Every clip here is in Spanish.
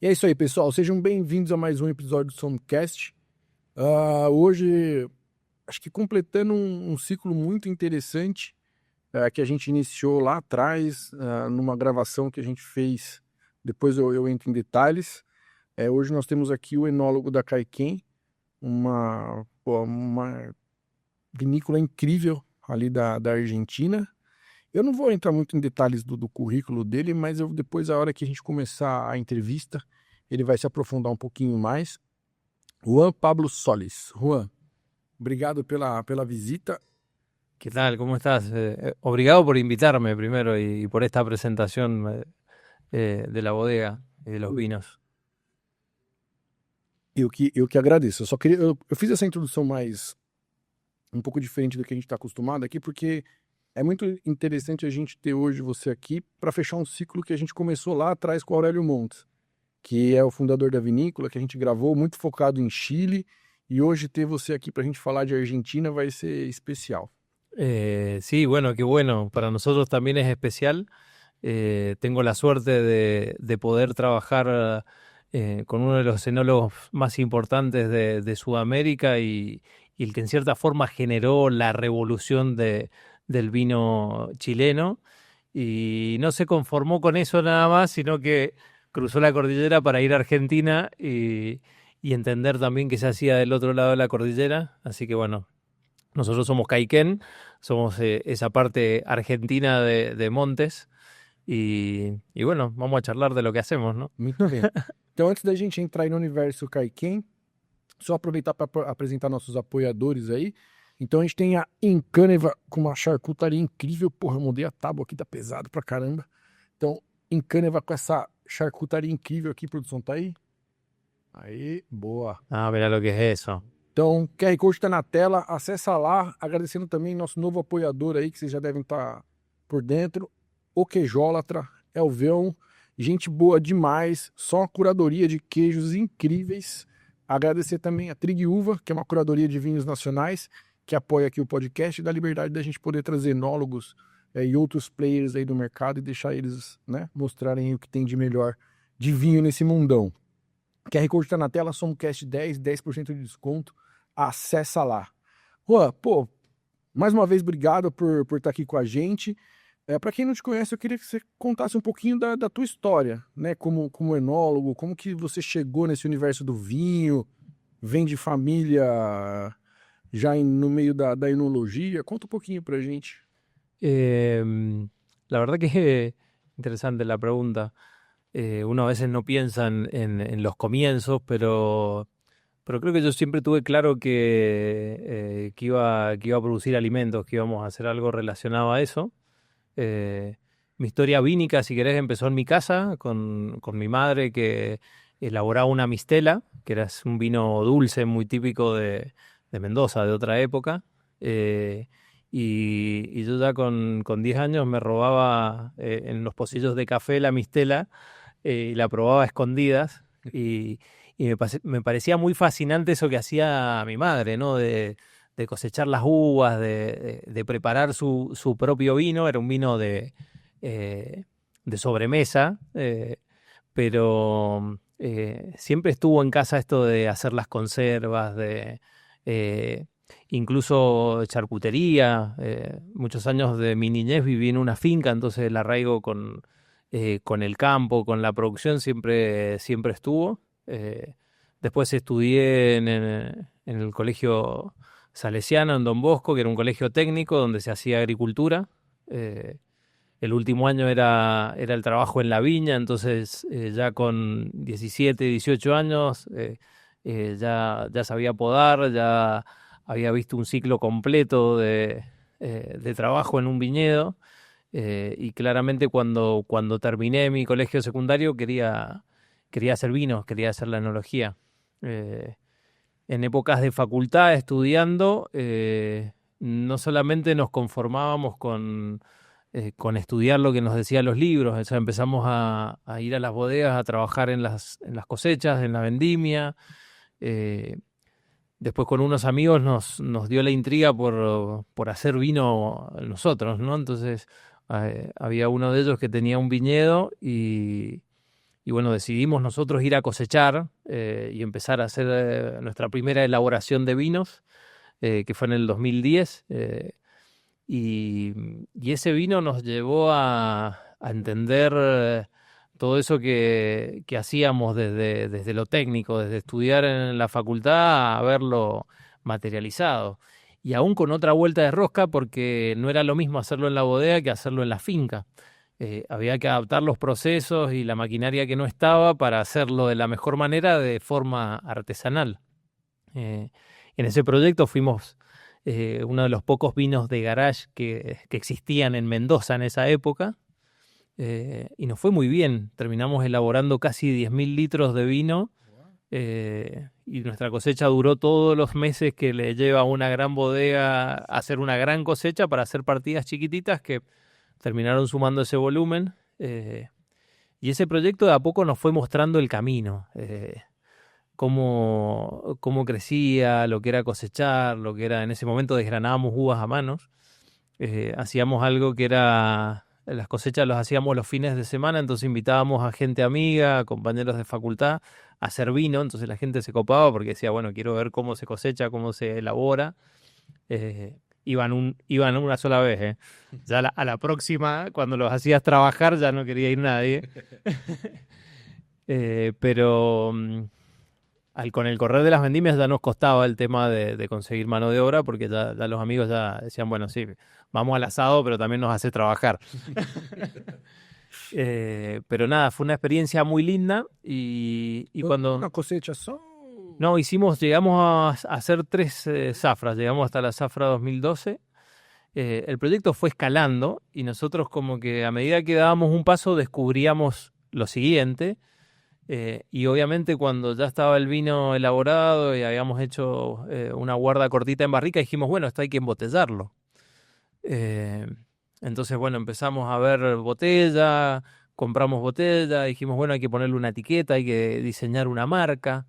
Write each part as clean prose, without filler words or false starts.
E é isso aí, pessoal. Sejam bem-vindos a mais um episódio do Somcast. Hoje, acho que completando um ciclo muito interessante que a gente iniciou lá atrás, numa gravação que a gente fez. Depois eu entro em detalhes. Hoje nós temos aqui o enólogo da Caiquém, uma vinícola incrível ali da Argentina. Eu não vou entrar muito em detalhes do currículo dele, mas depois, a hora que a gente começar a entrevista, ele vai se aprofundar um pouquinho mais. Juan Pablo Solis. Juan, obrigado pela visita. ¿Qué tal? ¿Cómo estás? Obrigado por invitarme primero y por esta presentación de la bodega y de los vinos. Eu que agradeço. Eu fiz essa introdução mais um pouco diferente do que a gente está acostumado aqui, porque é muito interessante a gente ter hoje você aqui para fechar um ciclo que a gente começou lá atrás com o Aurélio Montes, que é o fundador da vinícola, que a gente gravou muito focado em Chile, e hoje ter você aqui para a gente falar de Argentina vai ser especial. Sí, bueno, qué bueno. Para nosotros también es especial. Tengo la suerte de poder trabajar con uno de los enólogos más importantes de Sudamérica y el que en cierta forma generó la revolución del vino chileno. Y no se conformó con eso nada más, sino que cruzó la cordillera para ir a Argentina y entender también qué se hacía del otro lado de la cordillera. Así que bueno, nosotros somos Caiquén, somos esa parte argentina de Montes. Y bueno, vamos a charlar de lo que hacemos, ¿no? Muito bem. Então, antes da gente entrar aí no universo Caiquém, só aproveitar para apresentar nossos apoiadores aí. Então, a gente tem a Encâneva com uma charcutaria incrível. Porra, eu mudei a tábua aqui, tá pesado pra caramba. Então, Encâneva com essa charcutaria incrível aqui, produção, tá aí? Aí, boa. Ah, mirá lo que es eso. Então, QR Code tá na tela, acessa lá. Agradecendo também nosso novo apoiador aí, que vocês já devem estar por dentro. O Queijólatra, Elveon, gente boa demais, só uma curadoria de queijos incríveis. Agradecer também a Trig Uva, que é uma curadoria de vinhos nacionais, que apoia aqui o podcast e dá liberdade da gente poder trazer enólogos e outros players aí do mercado e deixar eles, né, mostrarem o que tem de melhor de vinho nesse mundão. QR Code tá na tela, Somcast 10% de desconto, acessa lá. Juan, pô, mais uma vez obrigado por estar aqui com a gente. Para quem não te conhece, eu queria que você contasse um pouquinho da tua história, né? Como enólogo, como que você chegou nesse universo do vinho, vem de família já no meio da enologia. Conta um pouquinho pra gente. La verdad que es interesante la pregunta. Uno a veces no piensa en los comienzos, pero creo que yo siempre tuve claro que iba a producir alimentos, que íbamos a hacer algo relacionado a eso. Mi historia vínica, si querés, empezó en mi casa con mi madre, que elaboraba una mistela, que era un vino dulce muy típico de Mendoza, de otra época. Y yo ya con 10 años me robaba en los pocillos de café la mistela y la probaba a escondidas. Y me parecía muy fascinante eso que hacía mi madre, ¿no? De cosechar las uvas, de preparar su propio vino. Era un vino de sobremesa, pero siempre estuvo en casa esto de hacer las conservas, incluso charcutería. Muchos años de mi niñez viví en una finca, entonces el arraigo con el campo, con la producción, siempre estuvo. Después estudié en el colegio Salesiano en Don Bosco, que era un colegio técnico donde se hacía agricultura. El último año era el trabajo en la viña, entonces ya con 17, 18 años ya sabía podar, ya había visto un ciclo completo de trabajo en un viñedo. Y claramente cuando terminé mi colegio secundario quería hacer vinos, quería hacer la enología. En épocas de facultad estudiando, no solamente nos conformábamos con estudiar lo que nos decían los libros, o sea, empezamos a ir a las bodegas, a trabajar en las cosechas, en la vendimia. Después con unos amigos nos dio la intriga por hacer vino nosotros, ¿no? Entonces había uno de ellos que tenía un viñedo y Y bueno, decidimos nosotros ir a cosechar y empezar a hacer nuestra primera elaboración de vinos, que fue en el 2010. Y ese vino nos llevó a entender todo eso que hacíamos desde lo técnico, desde estudiar en la facultad a verlo materializado. Y aún con otra vuelta de rosca, porque no era lo mismo hacerlo en la bodega que hacerlo en la finca. Había que adaptar los procesos y la maquinaria que no estaba para hacerlo de la mejor manera, de forma artesanal. Eh, en ese proyecto fuimos uno de los pocos vinos de garage que existían en Mendoza en esa época, y nos fue muy bien. Terminamos elaborando casi 10.000 litros de vino, y nuestra cosecha duró todos los meses que le lleva a una gran bodega hacer una gran cosecha para hacer partidas chiquititas que terminaron sumando ese volumen. Y ese proyecto de a poco nos fue mostrando el camino. Cómo crecía, lo que era cosechar, lo que era, en ese momento desgranábamos uvas a manos, hacíamos algo que era, las cosechas las hacíamos los fines de semana, entonces invitábamos a gente amiga, a compañeros de facultad, a hacer vino, entonces la gente se copaba porque decía, bueno, quiero ver cómo se cosecha, cómo se elabora. Iban una sola vez, ¿eh? Ya a la próxima, cuando los hacías trabajar, ya no quería ir nadie. Pero con el correr de las vendimias ya nos costaba el tema de conseguir mano de obra, porque ya los amigos ya decían, bueno, sí, vamos al asado, pero también nos hace trabajar. Pero nada, fue una experiencia muy linda y cuando... Una cosecha só? No, llegamos a hacer 3 zafras, llegamos hasta la zafra 2012. El proyecto fue escalando y nosotros como que a medida que dábamos un paso descubríamos lo siguiente. Y obviamente cuando ya estaba el vino elaborado y habíamos hecho una guarda cortita en barrica, dijimos, bueno, esto hay que embotellarlo. Entonces, bueno, empezamos a ver botella, compramos botella, dijimos, bueno, hay que ponerle una etiqueta, hay que diseñar una marca.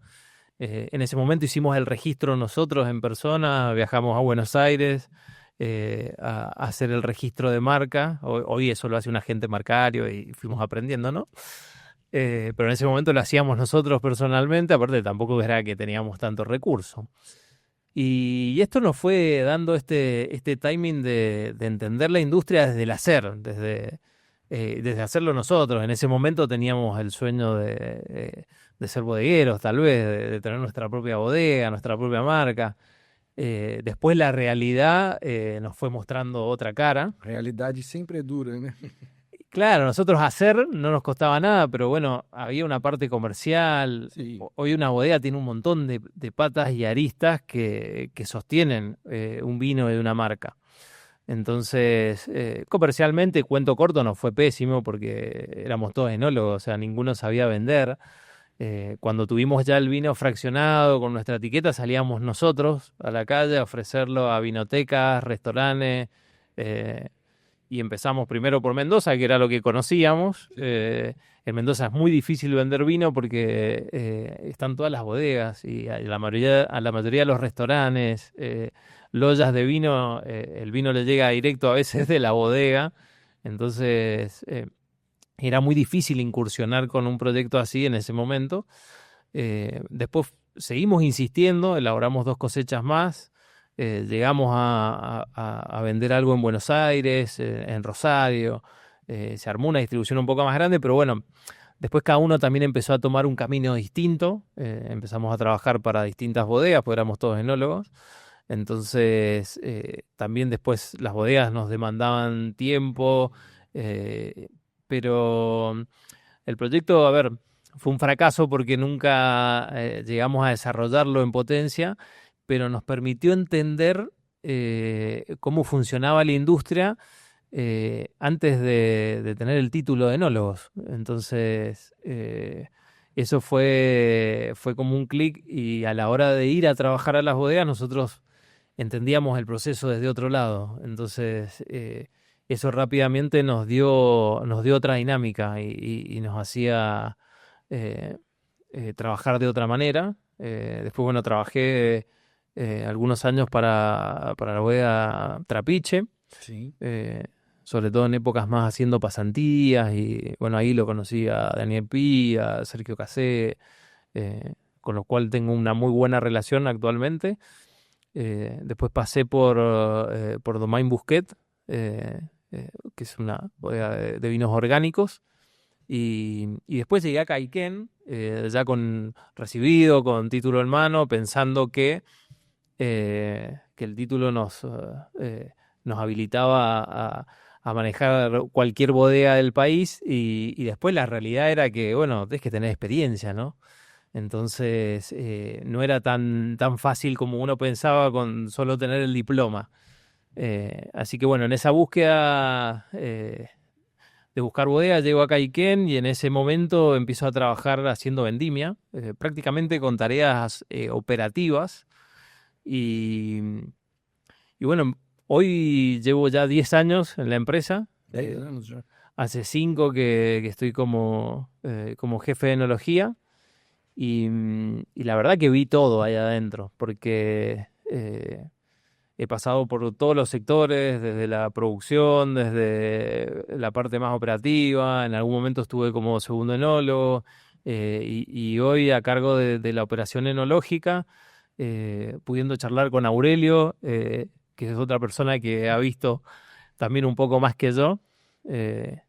En ese momento hicimos el registro nosotros en persona, viajamos a Buenos Aires a hacer el registro de marca. Hoy eso lo hace un agente marcario y fuimos aprendiendo, ¿no? Pero en ese momento lo hacíamos nosotros personalmente, aparte tampoco era que teníamos tanto recurso. Y esto nos fue dando este timing de entender la industria desde el hacer, desde hacerlo nosotros. En ese momento teníamos el sueño de ser bodegueros, tal vez, de tener nuestra propia bodega, nuestra propia marca. Después la realidad nos fue mostrando otra cara. Realidade sempre é dura, né? Claro, nosotros hacer no nos costaba nada, pero bueno, había una parte comercial. Sí. Hoy una bodega tiene un montón de patas y aristas que sostienen un vino de una marca. Entonces, comercialmente, cuento corto, nos fue pésimo porque éramos todos enólogos, o sea, ninguno sabía vender. Cuando tuvimos ya el vino fraccionado con nuestra etiqueta, salíamos nosotros a la calle a ofrecerlo a vinotecas, restaurantes, y empezamos primero por Mendoza, que era lo que conocíamos. Sí. En Mendoza es muy difícil vender vino porque están todas las bodegas y a la mayoría de los restaurantes, loyas de vino, el vino le llega directo a veces de la bodega. Entonces era muy difícil incursionar con un proyecto así en ese momento. Después seguimos insistiendo, elaboramos 2 cosechas más. Llegamos a vender algo en Buenos Aires, en Rosario. Se armó una distribución un poco más grande, pero bueno, después cada uno también empezó a tomar un camino distinto. Empezamos a trabajar para distintas bodegas, porque éramos todos enólogos. Entonces, también después las bodegas nos demandaban tiempo, pero el proyecto, a ver, fue un fracaso porque nunca llegamos a desarrollarlo en potencia, pero nos permitió entender cómo funcionaba la industria antes de tener el título de enólogos. Entonces, eso fue como un clic, y a la hora de ir a trabajar a las bodegas nosotros entendíamos el proceso desde otro lado. Entonces, eso rápidamente nos dio otra dinámica y nos hacía trabajar de otra manera. Después, bueno, trabajé algunos años para la bodega Trapiche. Sí. sobre todo en épocas más haciendo pasantías, y bueno, ahí lo conocí a Daniel Pi, a Sergio Casé, con lo cual tengo una muy buena relación actualmente. Después pasé por Domaine Bousquet, que es una bodega de vinos orgánicos. Y después llegué a Caiquén, ya recibido, con título en mano, pensando que el título nos habilitaba a manejar cualquier bodega del país, y después la realidad era que, bueno, tenés que tener experiencia, ¿no? Entonces no era tan fácil como uno pensaba con solo tener el diploma. Así que bueno, en esa búsqueda de buscar bodega llego a Caiquén, y en ese momento empiezo a trabajar haciendo vendimia, prácticamente con tareas operativas. Y, y bueno, hoy llevo ya 10 años en la empresa. 10 anos já. Hace 5 que estoy como jefe de enología. Y la verdad que vi todo ahí adentro, porque he pasado por todos los sectores, desde la producción, desde la parte más operativa. En algún momento estuve como segundo enólogo, y hoy a cargo de la operación enológica, pudiendo charlar con Aurelio, que es otra persona que ha visto también un poco más que yo. eh,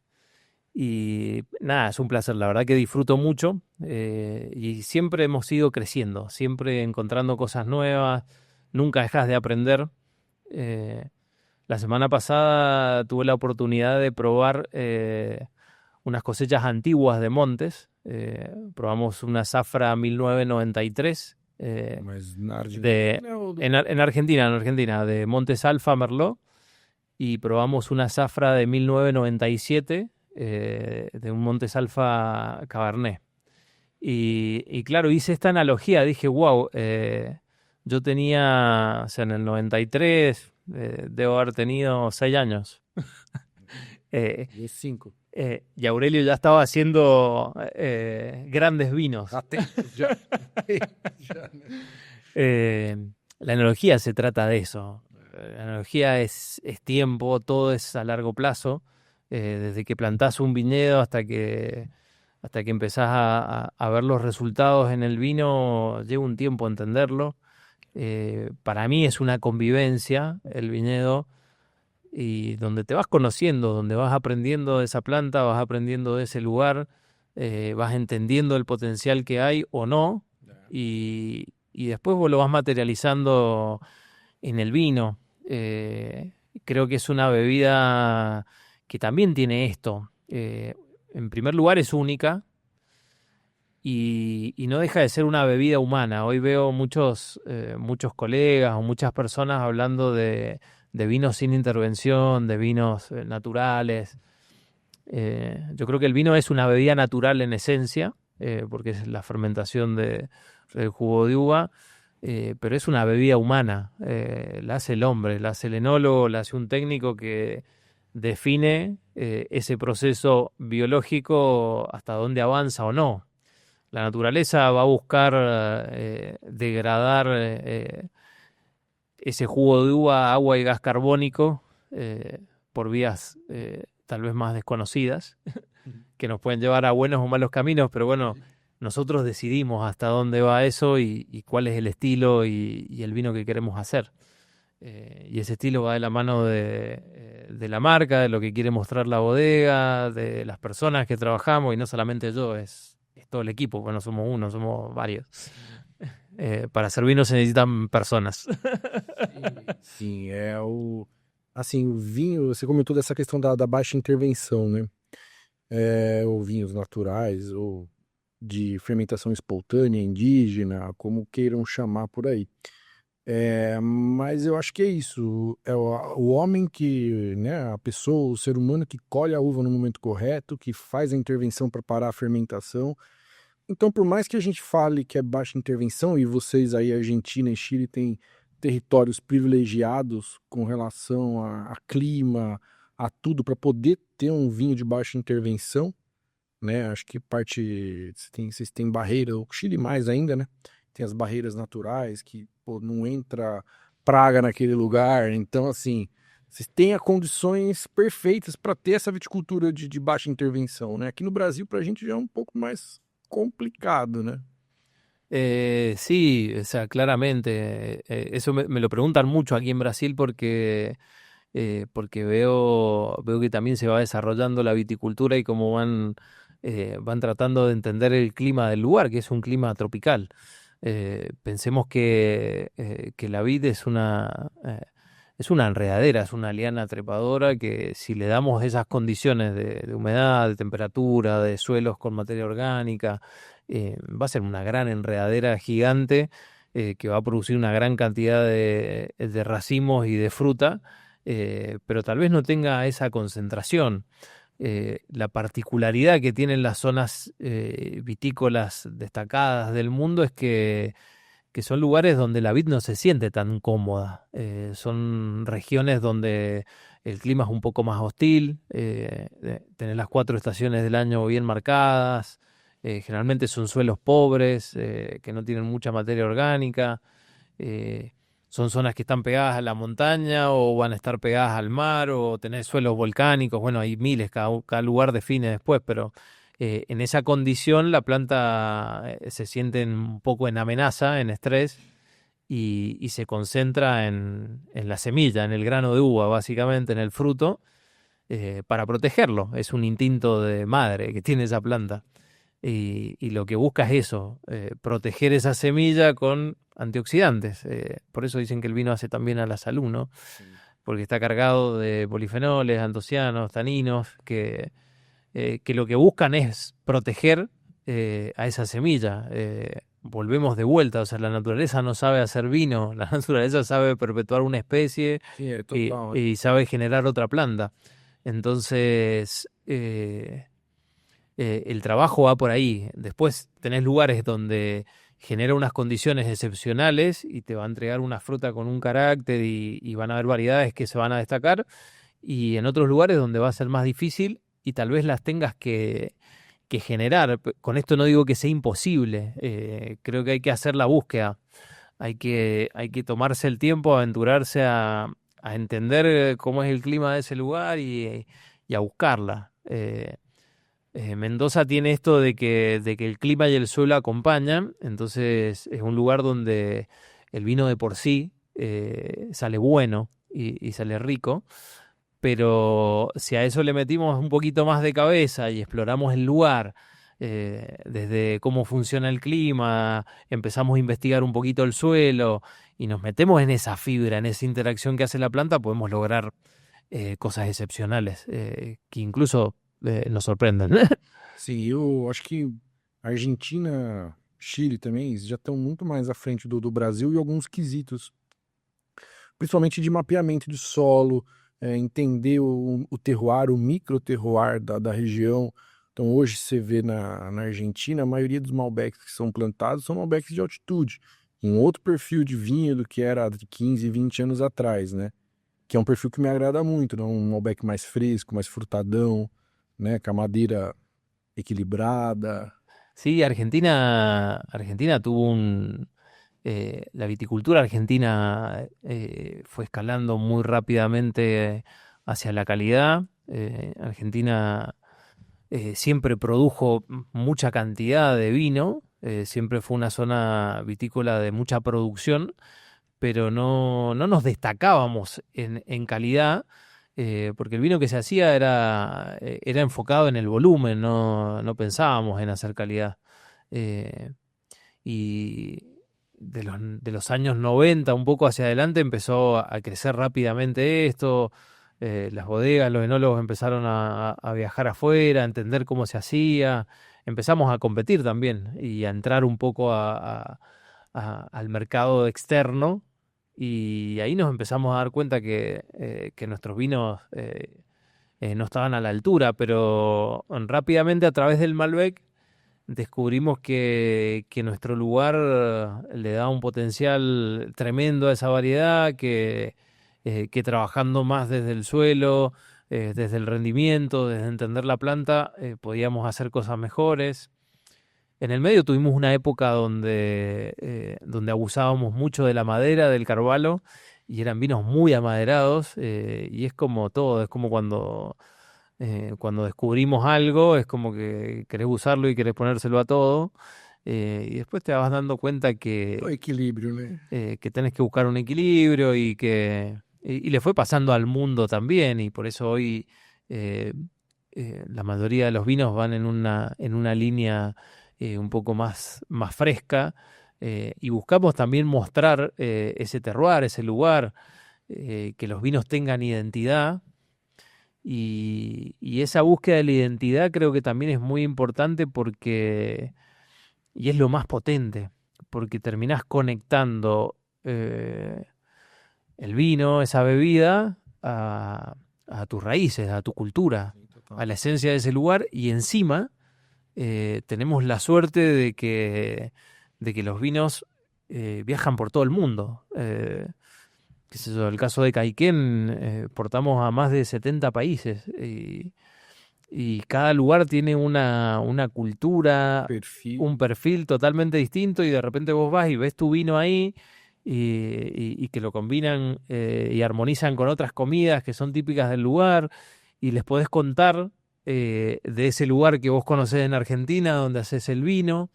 y nada, es un placer, la verdad que disfruto mucho, y siempre hemos ido creciendo, siempre encontrando cosas nuevas, nunca dejas de aprender. Eh, la semana pasada tuve la oportunidad de probar unas cosechas antiguas de montes. Probamos una zafra 1993, Mas na de, Argentina ou do... en Argentina, de Montes Alfa Merlot, y probamos una zafra de 1997, de un Montes Alfa Cabernet. Y claro, hice esta analogía, dije, wow, yo tenía, o sea, en el 93, debo haber tenido 6 años. Eh, 5. y Aurelio ya estaba haciendo grandes vinos. Há tempos já. Já, né? Eh, la enología se trata de eso. La enología es tiempo, todo es a largo plazo. Desde que plantás un viñedo hasta que empezás a ver los resultados en el vino, lleva un tiempo entenderlo. Para mí es una convivencia el viñedo, y donde te vas conociendo, donde vas aprendiendo de esa planta, vas aprendiendo de ese lugar, vas entendiendo el potencial que hay o no, y después vos lo vas materializando en el vino. Creo que es una bebida que también tiene esto. En primer lugar, es única, y no deja de ser una bebida humana. Hoy veo muchos colegas o muchas personas hablando de vinos sin intervención, de vinos naturales. Yo creo que el vino es una bebida natural en esencia, porque es la fermentación del jugo de uva, pero es una bebida humana. La hace el hombre, la hace el enólogo, la hace un técnico que define ese proceso biológico, hasta dónde avanza o no. La naturaleza va a buscar degradar ese jugo de uva, agua y gas carbónico, por vías tal vez más desconocidas, que nos pueden llevar a buenos o malos caminos, pero bueno, nosotros decidimos hasta dónde va eso, y cuál es el estilo y el vino que queremos hacer. Y ese estilo va de la mano de la marca, de lo que quiere mostrar la bodega, de las personas que trabajamos, y no solamente yo, es todo el equipo, bueno, somos uno, somos varios. Para hacer vino se necesitan personas. Sim, é o... Assim, o vinho, você comentou dessa questão da baixa intervenção, né? Ou vinhos naturais, ou de fermentação espontânea, indígena, como queiram chamar por aí. Mas eu acho que é isso, é o homem que, né, a pessoa, o ser humano que colhe a uva no momento correto, que faz a intervenção para parar a fermentação. Então, por mais que a gente fale que é baixa intervenção, e vocês aí, Argentina e Chile, têm territórios privilegiados com relação a clima, a tudo, para poder ter um vinho de baixa intervenção, né? Acho que vocês têm barreira, o Chile mais ainda, né? Tem as barreiras naturais que, pô, não entra praga naquele lugar. Então, assim, vocês têm as condições perfeitas para ter essa viticultura de baixa intervenção, né? Aqui no Brasil, para a gente já é um pouco mais complicado, né? Sí, o sea, claramente. Eso me lo preguntan mucho aquí en Brasil porque veo que también se va desarrollando la viticultura y cómo van tratando de entender el clima del lugar, que es un clima tropical. Pensemos que la vid es una enredadera, es una liana trepadora que si le damos esas condiciones de humedad, de temperatura, de suelos con materia orgánica, va a ser una gran enredadera gigante que va a producir una gran cantidad de racimos y de fruta, pero tal vez no tenga esa concentración. La particularidad que tienen las zonas vitícolas destacadas del mundo es que son lugares donde la vid no se siente tan cómoda. Son regiones donde el clima es un poco más hostil, tenés las 4 estaciones del año bien marcadas, generalmente son suelos pobres, que no tienen mucha materia orgánica, son zonas que están pegadas a la montaña o van a estar pegadas al mar o tenés suelos volcánicos, bueno, hay miles, cada lugar define después, pero en esa condición la planta se siente un poco en amenaza, en estrés, y se concentra en la semilla, en el grano de uva, básicamente, en el fruto, para protegerlo. Es un instinto de madre que tiene esa planta. Y lo que busca es eso, proteger esa semilla con antioxidantes. Por eso dicen que el vino hace también a la salud, ¿no? Sí. Porque está cargado de polifenoles, antocianos, taninos, que lo que buscan es proteger a esa semilla. Volvemos de vuelta, o sea, la naturaleza no sabe hacer vino, la naturaleza sabe perpetuar una especie Sí, total. y sabe generar otra planta. Entonces, el trabajo va por ahí. Después tenés lugares donde genera unas condiciones excepcionales y te va a entregar una fruta con un carácter y van a haber variedades que se van a destacar, y en otros lugares donde va a ser más difícil y tal vez las tengas que generar. Con esto no digo que sea imposible, creo que hay que hacer la búsqueda, hay que tomarse el tiempo, aventurarse a entender cómo es el clima de ese lugar y a buscarla. Mendoza tiene esto de que el clima y el suelo acompañan, entonces es un lugar donde el vino de por sí sale bueno y sale rico, pero si a eso le metimos un poquito más de cabeza y exploramos el lugar, desde cómo funciona el clima, empezamos a investigar un poquito el suelo y nos metemos en esa fibra, en esa interacción que hace la planta, podemos lograr cosas excepcionales que incluso nos sorprenden. Sim, eu acho que Argentina, Chile também já estão muito mais à frente do Brasil em alguns quesitos, principalmente de mapeamento de solo, entender o terroir, o micro-terroir da região. Então hoje você vê na Argentina, a maioria dos Malbecs que são plantados são Malbecs de altitude, um outro perfil de vinho do que era de 15, 20 anos atrás, né? Que é um perfil que me agrada muito, né? Um Malbec mais fresco, mais frutadão, né? Com a madeira equilibrada. Sí, Argentina tuvo la viticultura argentina fue escalando muy rápidamente hacia la calidad. Argentina siempre produjo mucha cantidad de vino, siempre fue una zona vitícola de mucha producción, pero no nos destacábamos en calidad, porque el vino que se hacía era enfocado en el volumen, no pensábamos en hacer calidad. Y de los años 90 un poco hacia adelante empezó a crecer rápidamente esto. Las bodegas, los enólogos empezaron a viajar afuera, a entender cómo se hacía. Empezamos a competir también y a entrar un poco al mercado externo, y ahí nos empezamos a dar cuenta que nuestros vinos no estaban a la altura, pero rápidamente a través del Malbec descubrimos que nuestro lugar le da un potencial tremendo a esa variedad, que trabajando más desde el suelo, desde el rendimiento, desde entender la planta, podíamos hacer cosas mejores. En el medio tuvimos una época donde abusábamos mucho de la madera, del carvalho, y eran vinos muy amaderados, y es como todo, es como cuando descubrimos algo, es como que querés usarlo y querés ponérselo a todo, y después te vas dando cuenta O equilíbrio, né? que tenés que buscar un equilibrio y le fue pasando al mundo también, y por eso hoy eh, la mayoría de los vinos van en una línea un poco más fresca, y buscamos también mostrar ese terroir, ese lugar, que los vinos tengan identidad. Y esa búsqueda de la identidad creo que también es muy importante y es lo más potente, porque terminás conectando eh, el vino, esa bebida, a tus raíces, a tu cultura, Sim, total. a la esencia de ese lugar, y encima tenemos la suerte de que los vinos viajan por todo el mundo. Qué sé yo, el caso de Caiquén, portamos a más de 70 países, y cada lugar tiene una cultura, Perfil. un perfil totalmente distinto, y de repente vos vas y ves tu vino ahí y que lo combinan y armonizan con otras comidas que son típicas del lugar, y les podés contar de ese lugar que vos conocés en Argentina, donde haces el vino,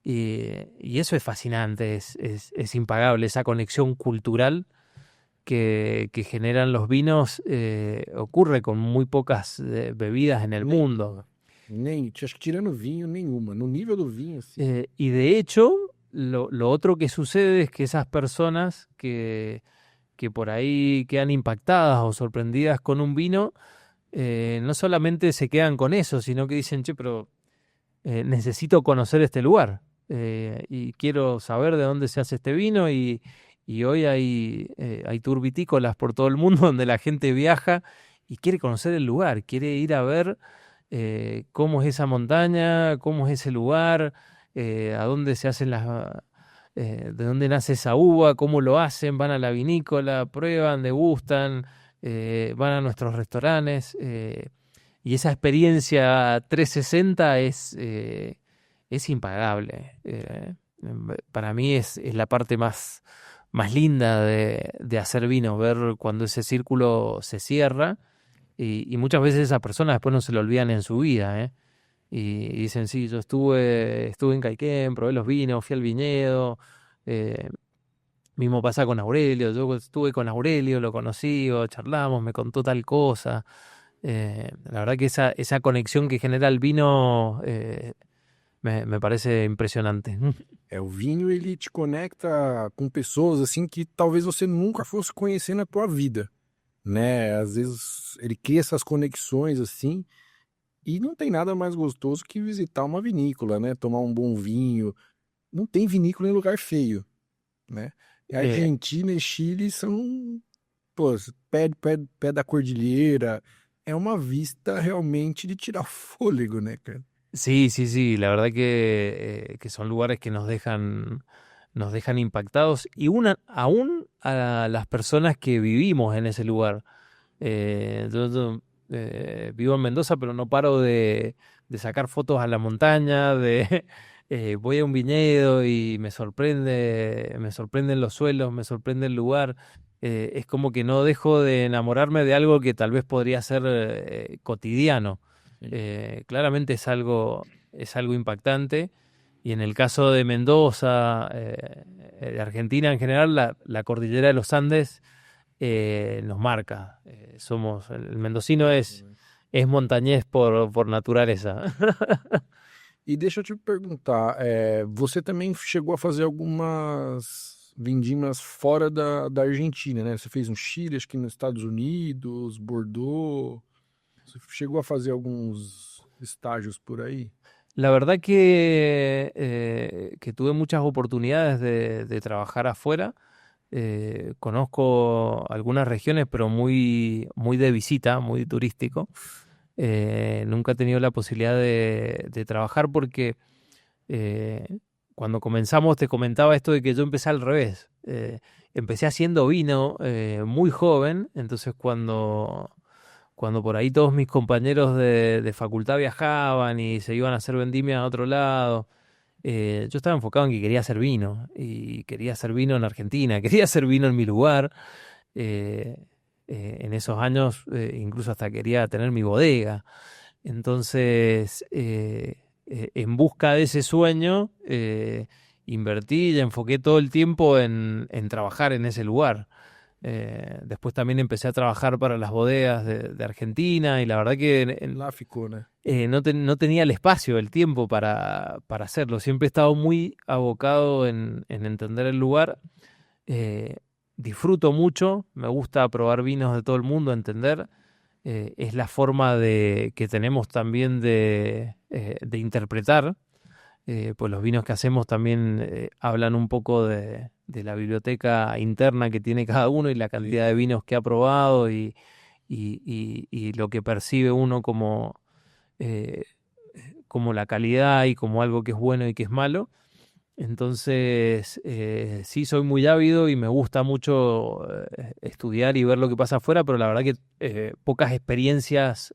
y eso es fascinante, es impagable, esa conexión cultural que generan los vinos ocurre con muy pocas bebidas en el mundo. Acho que tirando vinho, nenhuma. No nível do vinho, assim. Y de hecho, lo otro que sucede es que esas personas que por ahí quedan impactadas o sorprendidas con un vino, no solamente se quedan con eso, sino que dicen, che, pero necesito conocer este lugar, y quiero saber de dónde se hace este vino, y hoy hay tour vitícolas por todo el mundo donde la gente viaja y quiere conocer el lugar, quiere ir a ver cómo es esa montaña, cómo es ese lugar, a dónde se hacen de dónde nace esa uva, cómo lo hacen, van a la vinícola, prueban, degustan, van a nuestros restaurantes, y esa experiencia 360 es impagable. Para mí es la parte más linda de hacer vino, ver cuando ese círculo se cierra, y muchas veces esas personas después no se lo olvidan en su vida, ¿eh? Y dicen, sí, yo estuve en Caiquén, probé los vinos, fui al viñedo. eh, Mismo pasa con Aurelio, yo estuve con Aurelio, lo conocí, o charlamos, me contó tal cosa. La verdad que esa conexión que genera el vino me parece impresionante. O vinho, ele te conecta com pessoas, assim, que talvez você nunca fosse conhecer na tua vida, né? Às vezes ele cria essas conexões, assim, e não tem nada mais gostoso que visitar uma vinícola, né? Tomar um bom vinho. Não tem vinícola em lugar feio, né? E Eh, Argentina e Chile são, pô, pé da cordilheira. É uma vista realmente de tirar o fôlego, né, cara? sí, sí, sí, la verdad que son lugares que nos dejan impactados, y aún a las personas que vivimos en ese lugar. Yo vivo en Mendoza, pero no paro de sacar fotos a la montaña, voy a un viñedo y me sorprenden los suelos, me sorprende el lugar. Es como que no dejo de enamorarme de algo que tal vez podría ser cotidiano. Claramente es algo impactante. Y en el caso de Mendoza, de Argentina en general, la cordillera de los Andes nos marca. El mendocino es montañés por naturaleza. E deixa eu te perguntar, você também chegou a fazer algumas vindimas fora da Argentina, né? Você fez um Chile, acho que nos Estados Unidos, Bordeaux. Você chegou a fazer alguns estágios por aí? La verdad que tuve muchas oportunidades de trabajar afuera. Conozco algunas regiones, pero muy, muy de visita, muy turístico. Nunca he tenido la posibilidad de trabajar porque eh, cuando comenzamos te comentaba esto de que yo empecé al revés. Empecé haciendo vino muy joven, entonces cuando por ahí todos mis compañeros de facultad viajaban y se iban a hacer vendimia a otro lado, yo estaba enfocado en que quería hacer vino, y quería hacer vino en Argentina, quería hacer vino en mi lugar, En esos años incluso hasta quería tener mi bodega. Entonces, en busca de ese sueño, invertí y enfoqué todo el tiempo en trabajar en ese lugar. Después también empecé a trabajar para las bodegas de Argentina y la verdad que Lá ficou, né? no tenía el espacio, el tiempo para hacerlo. Siempre he estado muy abocado en entender el lugar. Disfruto mucho, me gusta probar vinos de todo el mundo, entender. Es la forma que tenemos también de interpretar. Pues los vinos que hacemos también hablan un poco de la biblioteca interna que tiene cada uno y la cantidad de vinos que ha probado y lo que percibe uno eh, como la calidad y como algo que es bueno y que es malo. Entonces, sí, soy muy ávido y me gusta mucho estudiar y ver lo que pasa afuera, pero la verdad que pocas experiencias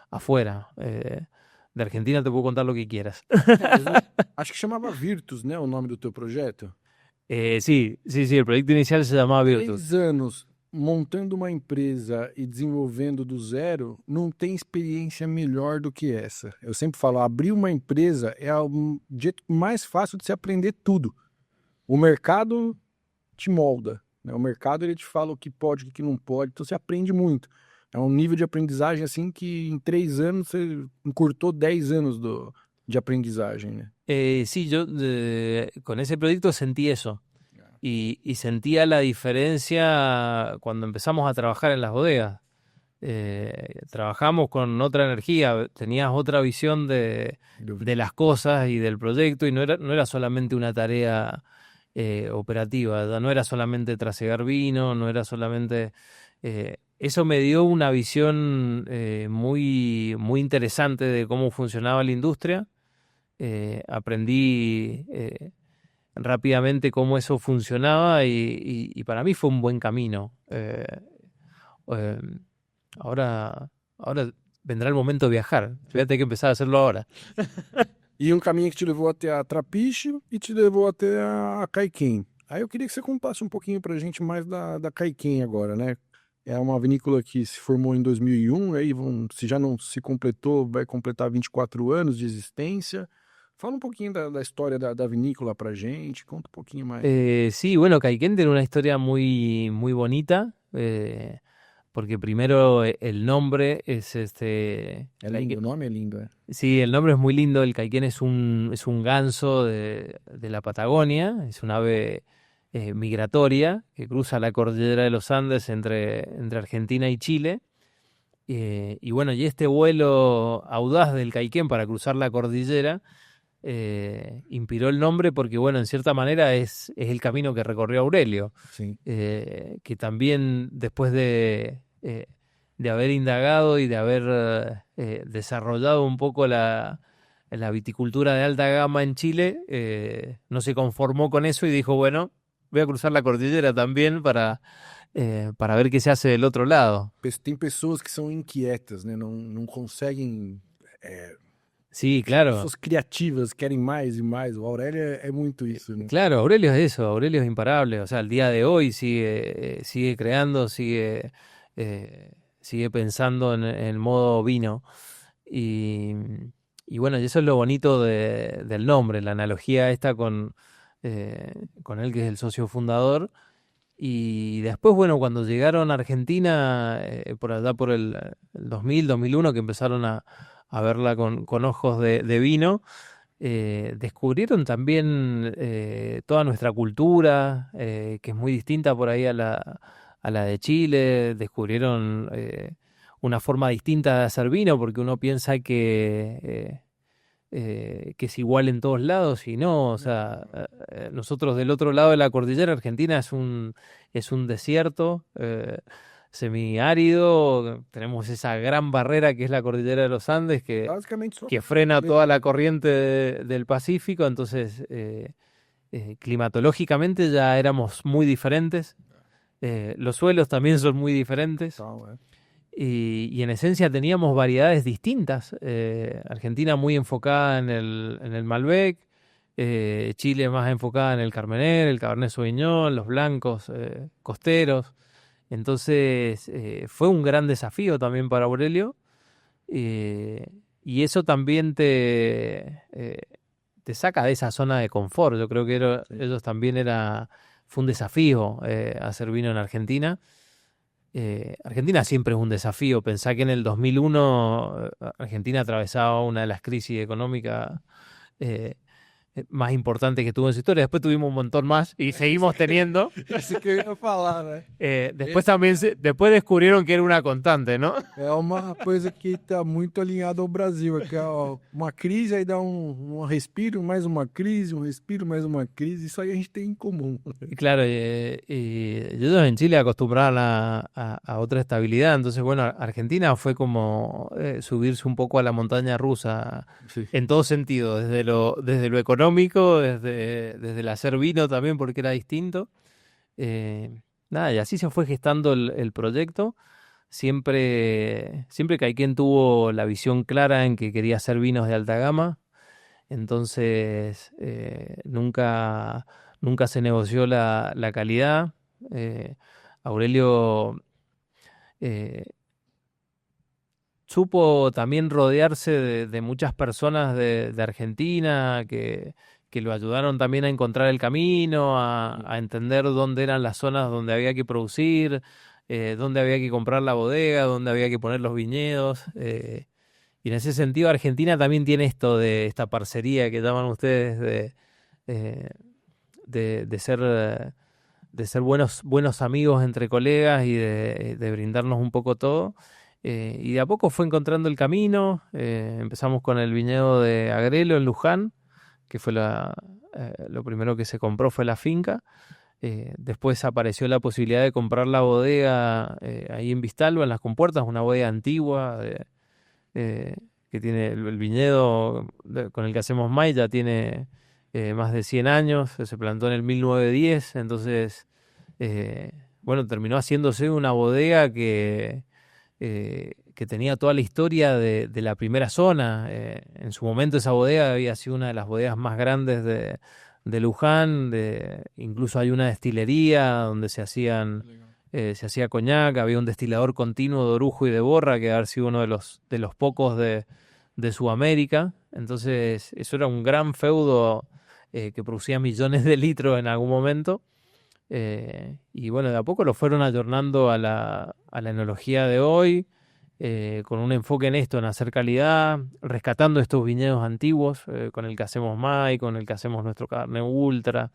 afuera. De Argentina te puedo contar lo que quieras. Acho que chamava Virtus, né? O nome do teu projeto. Sí, el proyecto inicial se llamaba Virtus. 3 anos montando uma empresa e desenvolvendo do zero, não tem experiência melhor do que essa. Eu sempre falo, abrir uma empresa é o jeito mais fácil de se aprender tudo. O mercado te molda, né? O mercado ele te fala o que pode, o que não pode, então você aprende muito. É um nível de aprendizagem assim que em 3 anos você encurtou 10 anos de aprendizagem, né? Sí, yo con ese proyecto sentí eso. Y sentía la diferencia cuando empezamos a trabajar en las bodegas. Trabajamos con otra energía, tenías otra visión de las cosas y del proyecto, y no era solamente una tarea operativa, ya no era solamente trasegar vino, no era solamente... eso me dio una visión muy, muy interesante de cómo funcionaba la industria. Aprendí rápidamente cómo eso funcionaba y para mí fue un buen camino. Eh, ahora vendrá el momento de viajar. Voy a tener que empezar a hacerlo ahora. E um caminho que te levou até a Trapiche e te levou até a Caiquém. Aí eu queria que você contasse um pouquinho pra gente mais da Caiquém agora, né? É uma vinícola que se formou em 2001, aí se já não se completou, vai completar 24 anos de existência. Fala un poquito de la historia de la vinícola pra gente, conta un poquito más. Sí, bueno, Caiquén tiene una historia muy, muy bonita, porque primero el nombre es Es lindo, el nombre es lindo. Sí, el nombre es muy lindo. El Caiquén es un ganso de la Patagonia, es un ave migratoria que cruza la cordillera de los Andes entre Argentina y Chile. Y bueno, y este vuelo audaz del Caiquén para cruzar la cordillera inspiró el nombre porque, bueno, en cierta manera es el camino que recorrió Aurelio, sí. Que también después de haber indagado y de haber desarrollado un poco la viticultura de alta gama en Chile, no se conformó con eso y dijo, bueno, voy a cruzar la cordillera también para ver qué se hace del otro lado. Tem pessoas que são inquietas, né? Não conseguem... Sí, claro. Pessoas criativas, querem mais e mais. O Aurelio é muito isso, né? Claro, Aurelio es eso, Aurelio es imparable. O sea, al día de hoy sigue creando, sigue pensando en modo vino. Y bueno, y eso es lo bonito del nombre, la analogía esta con él, que es el socio fundador. Y después, bueno, cuando llegaron a Argentina, por allá por el 2000, 2001, que empezaron a verla con ojos de vino, descubrieron también toda nuestra cultura, que es muy distinta por ahí a la de Chile. Descubrieron una forma distinta de hacer vino, porque uno piensa que es igual en todos lados, y no. O sea, nosotros del otro lado de la cordillera argentina es un desierto semiárido. Tenemos esa gran barrera que es la cordillera de los Andes, que frena toda la corriente del Pacífico. Entonces, climatológicamente ya éramos muy diferentes. Los suelos también son muy diferentes. Y en esencia teníamos variedades distintas. Argentina muy enfocada en el Malbec, Chile más enfocada en el Carmener, el Cabernet Sauvignon, los blancos costeros. Entonces fue un gran desafío también para Aurelio, y eso también te saca de esa zona de confort. Yo creo que ellos también fue un desafío hacer vino en Argentina. Argentina siempre es un desafío. Pensá que en el 2001 Argentina atravesaba una de las crisis económicas más importantes que tuvo en su historia. Después tuvimos un montón más y seguimos teniendo. Isso que eu ia falar, né? Después también después descubrieron que era una constante, ¿no? É uma coisa que está muito alinhada ao Brasil, é que uma crise aí dá um respiro, mais uma crise, um respiro, mais uma crise. Isso aí a gente tem em comum. Y claro, y ellos en Chile acostumbraban a otra estabilidad. Entonces, bueno, Argentina fue como subirse un poco a la montaña rusa Sí. en todo sentido, desde lo económico, desde el hacer vino también, porque era distinto. Nada, y así se fue gestando el proyecto. Siempre Caiquén tuvo la visión clara en que quería hacer vinos de alta gama. Entonces, nunca se negoció la calidad. Aurelio supo también rodearse de muchas personas de Argentina que lo ayudaron también a encontrar el camino, a entender dónde eran las zonas donde había que producir, dónde había que comprar la bodega, dónde había que poner los viñedos. Y en ese sentido Argentina también tiene esto de esta parcería que llaman ustedes de ser buenos amigos entre colegas y de brindarnos un poco todo. Y de a poco fue encontrando el camino. Empezamos con el viñedo de Agrelo en Luján, que fue lo primero que se compró fue la finca. Después apareció la posibilidad de comprar la bodega ahí en Vistalba, en Las Compuertas, una bodega antigua que tiene el viñedo con el que hacemos maíz, ya tiene más de 100 años, se plantó en el 1910, entonces, bueno, terminó haciéndose una bodega que tenía toda la historia de la primera zona. En su momento esa bodega había sido una de las bodegas más grandes de Luján, incluso hay una destilería donde se hacía coñac, había un destilador continuo de orujo y de borra, que había sido uno de los pocos de Sudamérica. Entonces eso era un gran feudo que producía millones de litros en algún momento. Y bueno, de a poco lo fueron ayornando a la enología de hoy, con un enfoque en esto, en hacer calidad, rescatando estos viñedos antiguos, con el que hacemos maíz, con el que hacemos nuestro Cabernet Ultra.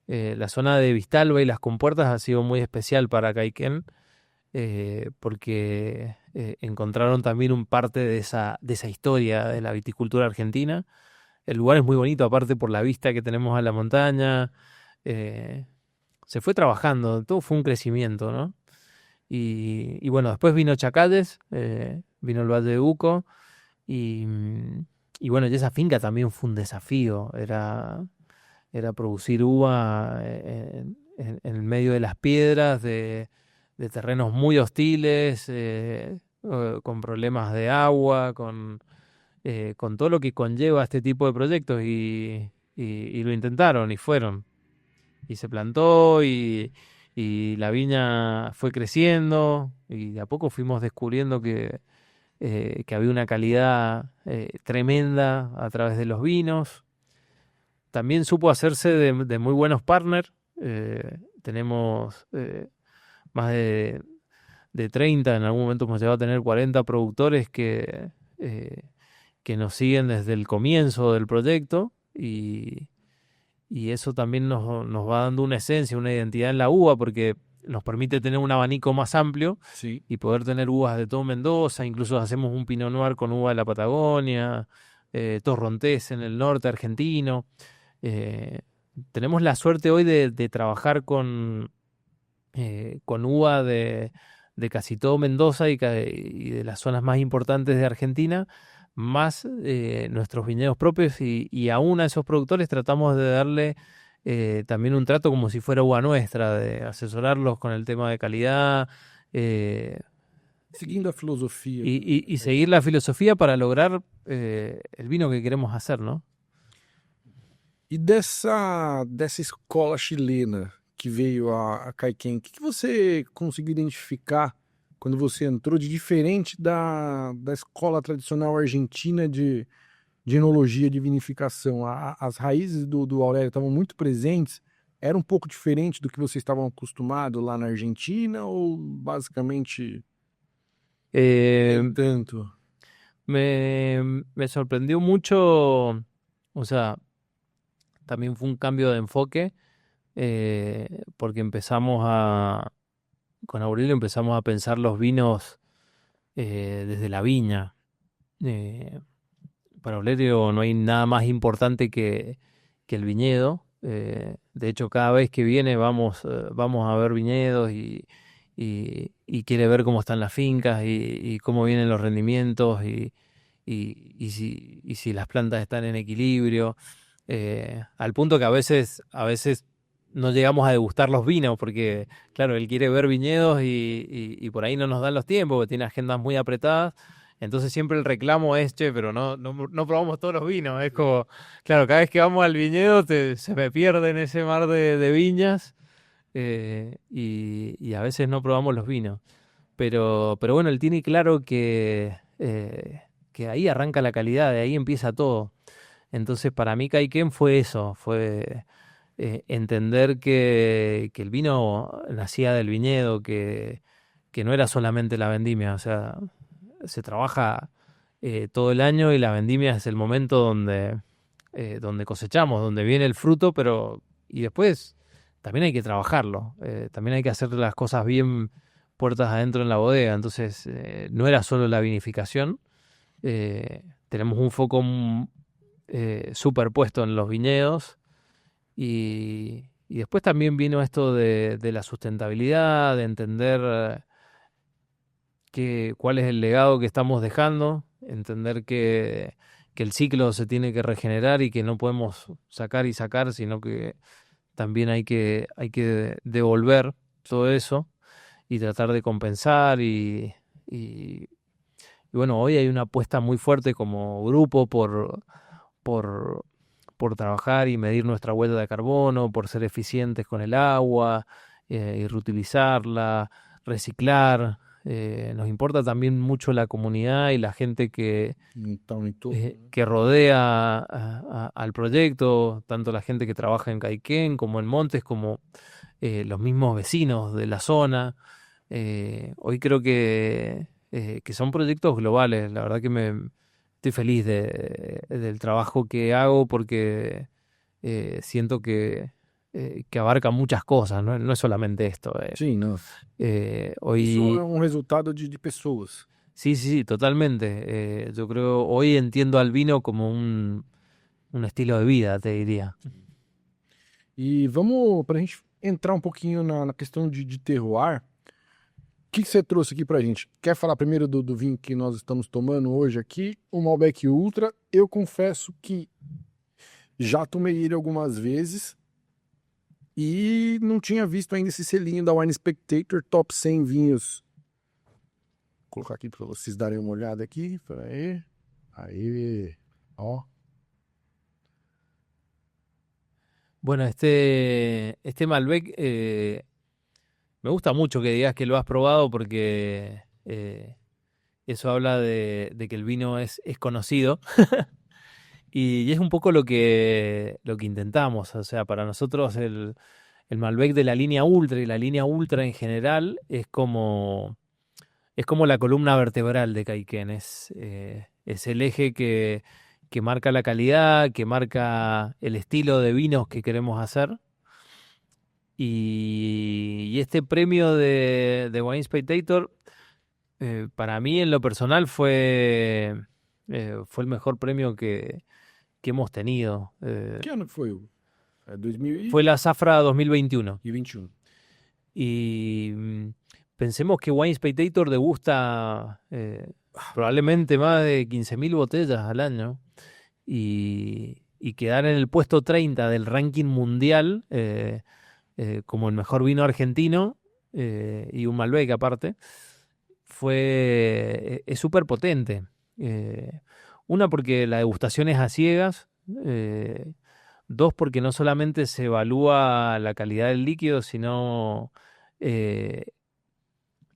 La zona de Vistalba y Las Compuertas ha sido muy especial para Caiquén, porque encontraron también un parte de esa historia de la viticultura argentina. El lugar es muy bonito, aparte por la vista que tenemos a la montaña. Se fue trabajando, todo fue un crecimiento, ¿no? Y bueno, después vino Chacalles, vino el Valle de Uco, y bueno, y esa finca también fue un desafío. Era producir uva en el medio de las piedras, de terrenos muy hostiles, con problemas de agua, con todo lo que conlleva este tipo de proyectos, y lo intentaron y fueron. Y se plantó y la viña fue creciendo, y de a poco fuimos descubriendo que había una calidad tremenda a través de los vinos. También supo hacerse de muy buenos partners. Tenemos más de 30, en algún momento hemos llegado a tener 40 productores que nos siguen desde el comienzo del proyecto, y eso también nos va dando una esencia, una identidad en la uva, porque nos permite tener un abanico más amplio, Sí. y poder tener uvas de todo Mendoza. Incluso hacemos un Pinot Noir con uva de la Patagonia, Torrontés en el norte argentino. Tenemos la suerte hoy de trabajar con uva de casi todo Mendoza y de las zonas más importantes de Argentina, más nuestros viñedos propios, y aún a esos productores tratamos de darle también un trato como si fuera uva nuestra, de asesorarlos con el tema de calidad, Seguindo a filosofia. y seguir la filosofía para lograr el vino que queremos hacer, ¿no? E dessa escola chilena que veio a Kaiken, o que você conseguiu identificar quando você entrou de diferente da escola tradicional argentina de enologia, de vinificação? As raízes do Aurélio estavam muito presentes, era um pouco diferente do que vocês estavam acostumados lá na Argentina ou basicamente Eh, nem tanto? me sorprendió mucho, o sea, también fue un cambio de enfoque, porque con Aurelio empezamos a pensar los vinos desde la viña. Eh, para Aurelio no hay nada más importante que el viñedo. De hecho, cada vez que viene vamos a ver viñedos y quiere ver cómo están las fincas y cómo vienen los rendimientos y si las plantas están en equilibrio. Al punto que a veces no llegamos a degustar los vinos porque, claro, él quiere ver viñedos y por ahí no nos dan los tiempos porque tiene agendas muy apretadas. Entonces siempre el reclamo es, che, pero no probamos todos los vinos. Es como, claro, cada vez que vamos al viñedo se me pierde en ese mar de viñas, y a veces no probamos los vinos. Pero bueno, él tiene claro que ahí arranca la calidad, de ahí empieza todo. Entonces para mí Kaiken fue eso, fue entender que el vino nacía del viñedo, que no era solamente la vendimia, o sea, se trabaja todo el año y la vendimia es el momento donde cosechamos, donde viene el fruto, pero y después también hay que trabajarlo, también hay que hacer las cosas bien puertas adentro en la bodega, entonces no era solo la vinificación, tenemos un foco superpuesto en los viñedos y después también vino esto de la sustentabilidad, de entender cuál es el legado que estamos dejando, entender que el ciclo se tiene que regenerar y que no podemos sacar y sacar, sino que también hay que devolver todo eso y tratar de compensar y bueno, hoy hay una apuesta muy fuerte como grupo por, por trabajar y medir nuestra huella de carbono, por ser eficientes con el agua, y reutilizarla, reciclar. Nos importa también mucho la comunidad y la gente Então, em todo, que rodea al proyecto, tanto la gente que trabaja en Caiquén como en Montes, como los mismos vecinos de la zona. Hoy creo que son proyectos globales. La verdad que estoy feliz del trabajo que hago porque siento que abarca muchas cosas, ¿no? No es solamente esto. sim, não. Isso é Hoy, um resultado de pessoas. sí, sí, sí, totalmente. Yo creo, hoy entiendo al vino como un estilo de vida, te diría. E vamos, para a gente entrar um pouquinho na questão de terroir, o que você trouxe aqui pra gente? Quer falar primeiro do vinho que nós estamos tomando hoje aqui? O Malbec Ultra. Eu confesso que já tomei ele algumas vezes e não tinha visto ainda esse selinho da Wine Spectator Top 100 vinhos. Vou colocar aqui para vocês darem uma olhada aqui. Pera aí. Aí, ó. Bueno, este Malbec, me gusta mucho que digas que lo has probado porque eso habla de que el vino es conocido y es un poco lo que intentamos. O sea, para nosotros el Malbec de la línea Ultra y la línea Ultra en general es como la columna vertebral de Caiquén. Es el eje que marca la calidad, que marca el estilo de vinos que queremos hacer. Y este premio de Wine Spectator, para mí en lo personal fue el mejor premio que hemos tenido. Que ano que foi? É 2021. Fue la Zafra 2021. Y pensemos que Wine Spectator degusta probablemente más de 15.000 botellas al año. Y quedar en el puesto 30 del ranking mundial como el mejor vino argentino, y un Malbec aparte, es súper potente. Una porque la degustación es a ciegas, Dos, porque no solamente se evalúa la calidad del líquido, sino eh,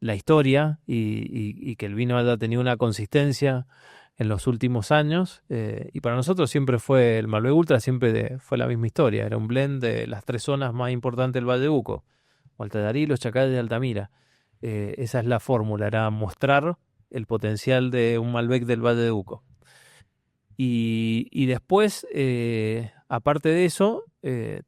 la historia y que el vino haya tenido una consistencia en los últimos años. Y para nosotros siempre fue, el Malbec Ultra siempre fue la misma historia. Era un blend de las tres zonas más importantes del Valle de Uco: Gualtallarí, Los Chacalles y Altamira. Esa es la fórmula, era mostrar el potencial de un Malbec del Valle de Uco. Y después, aparte de eso,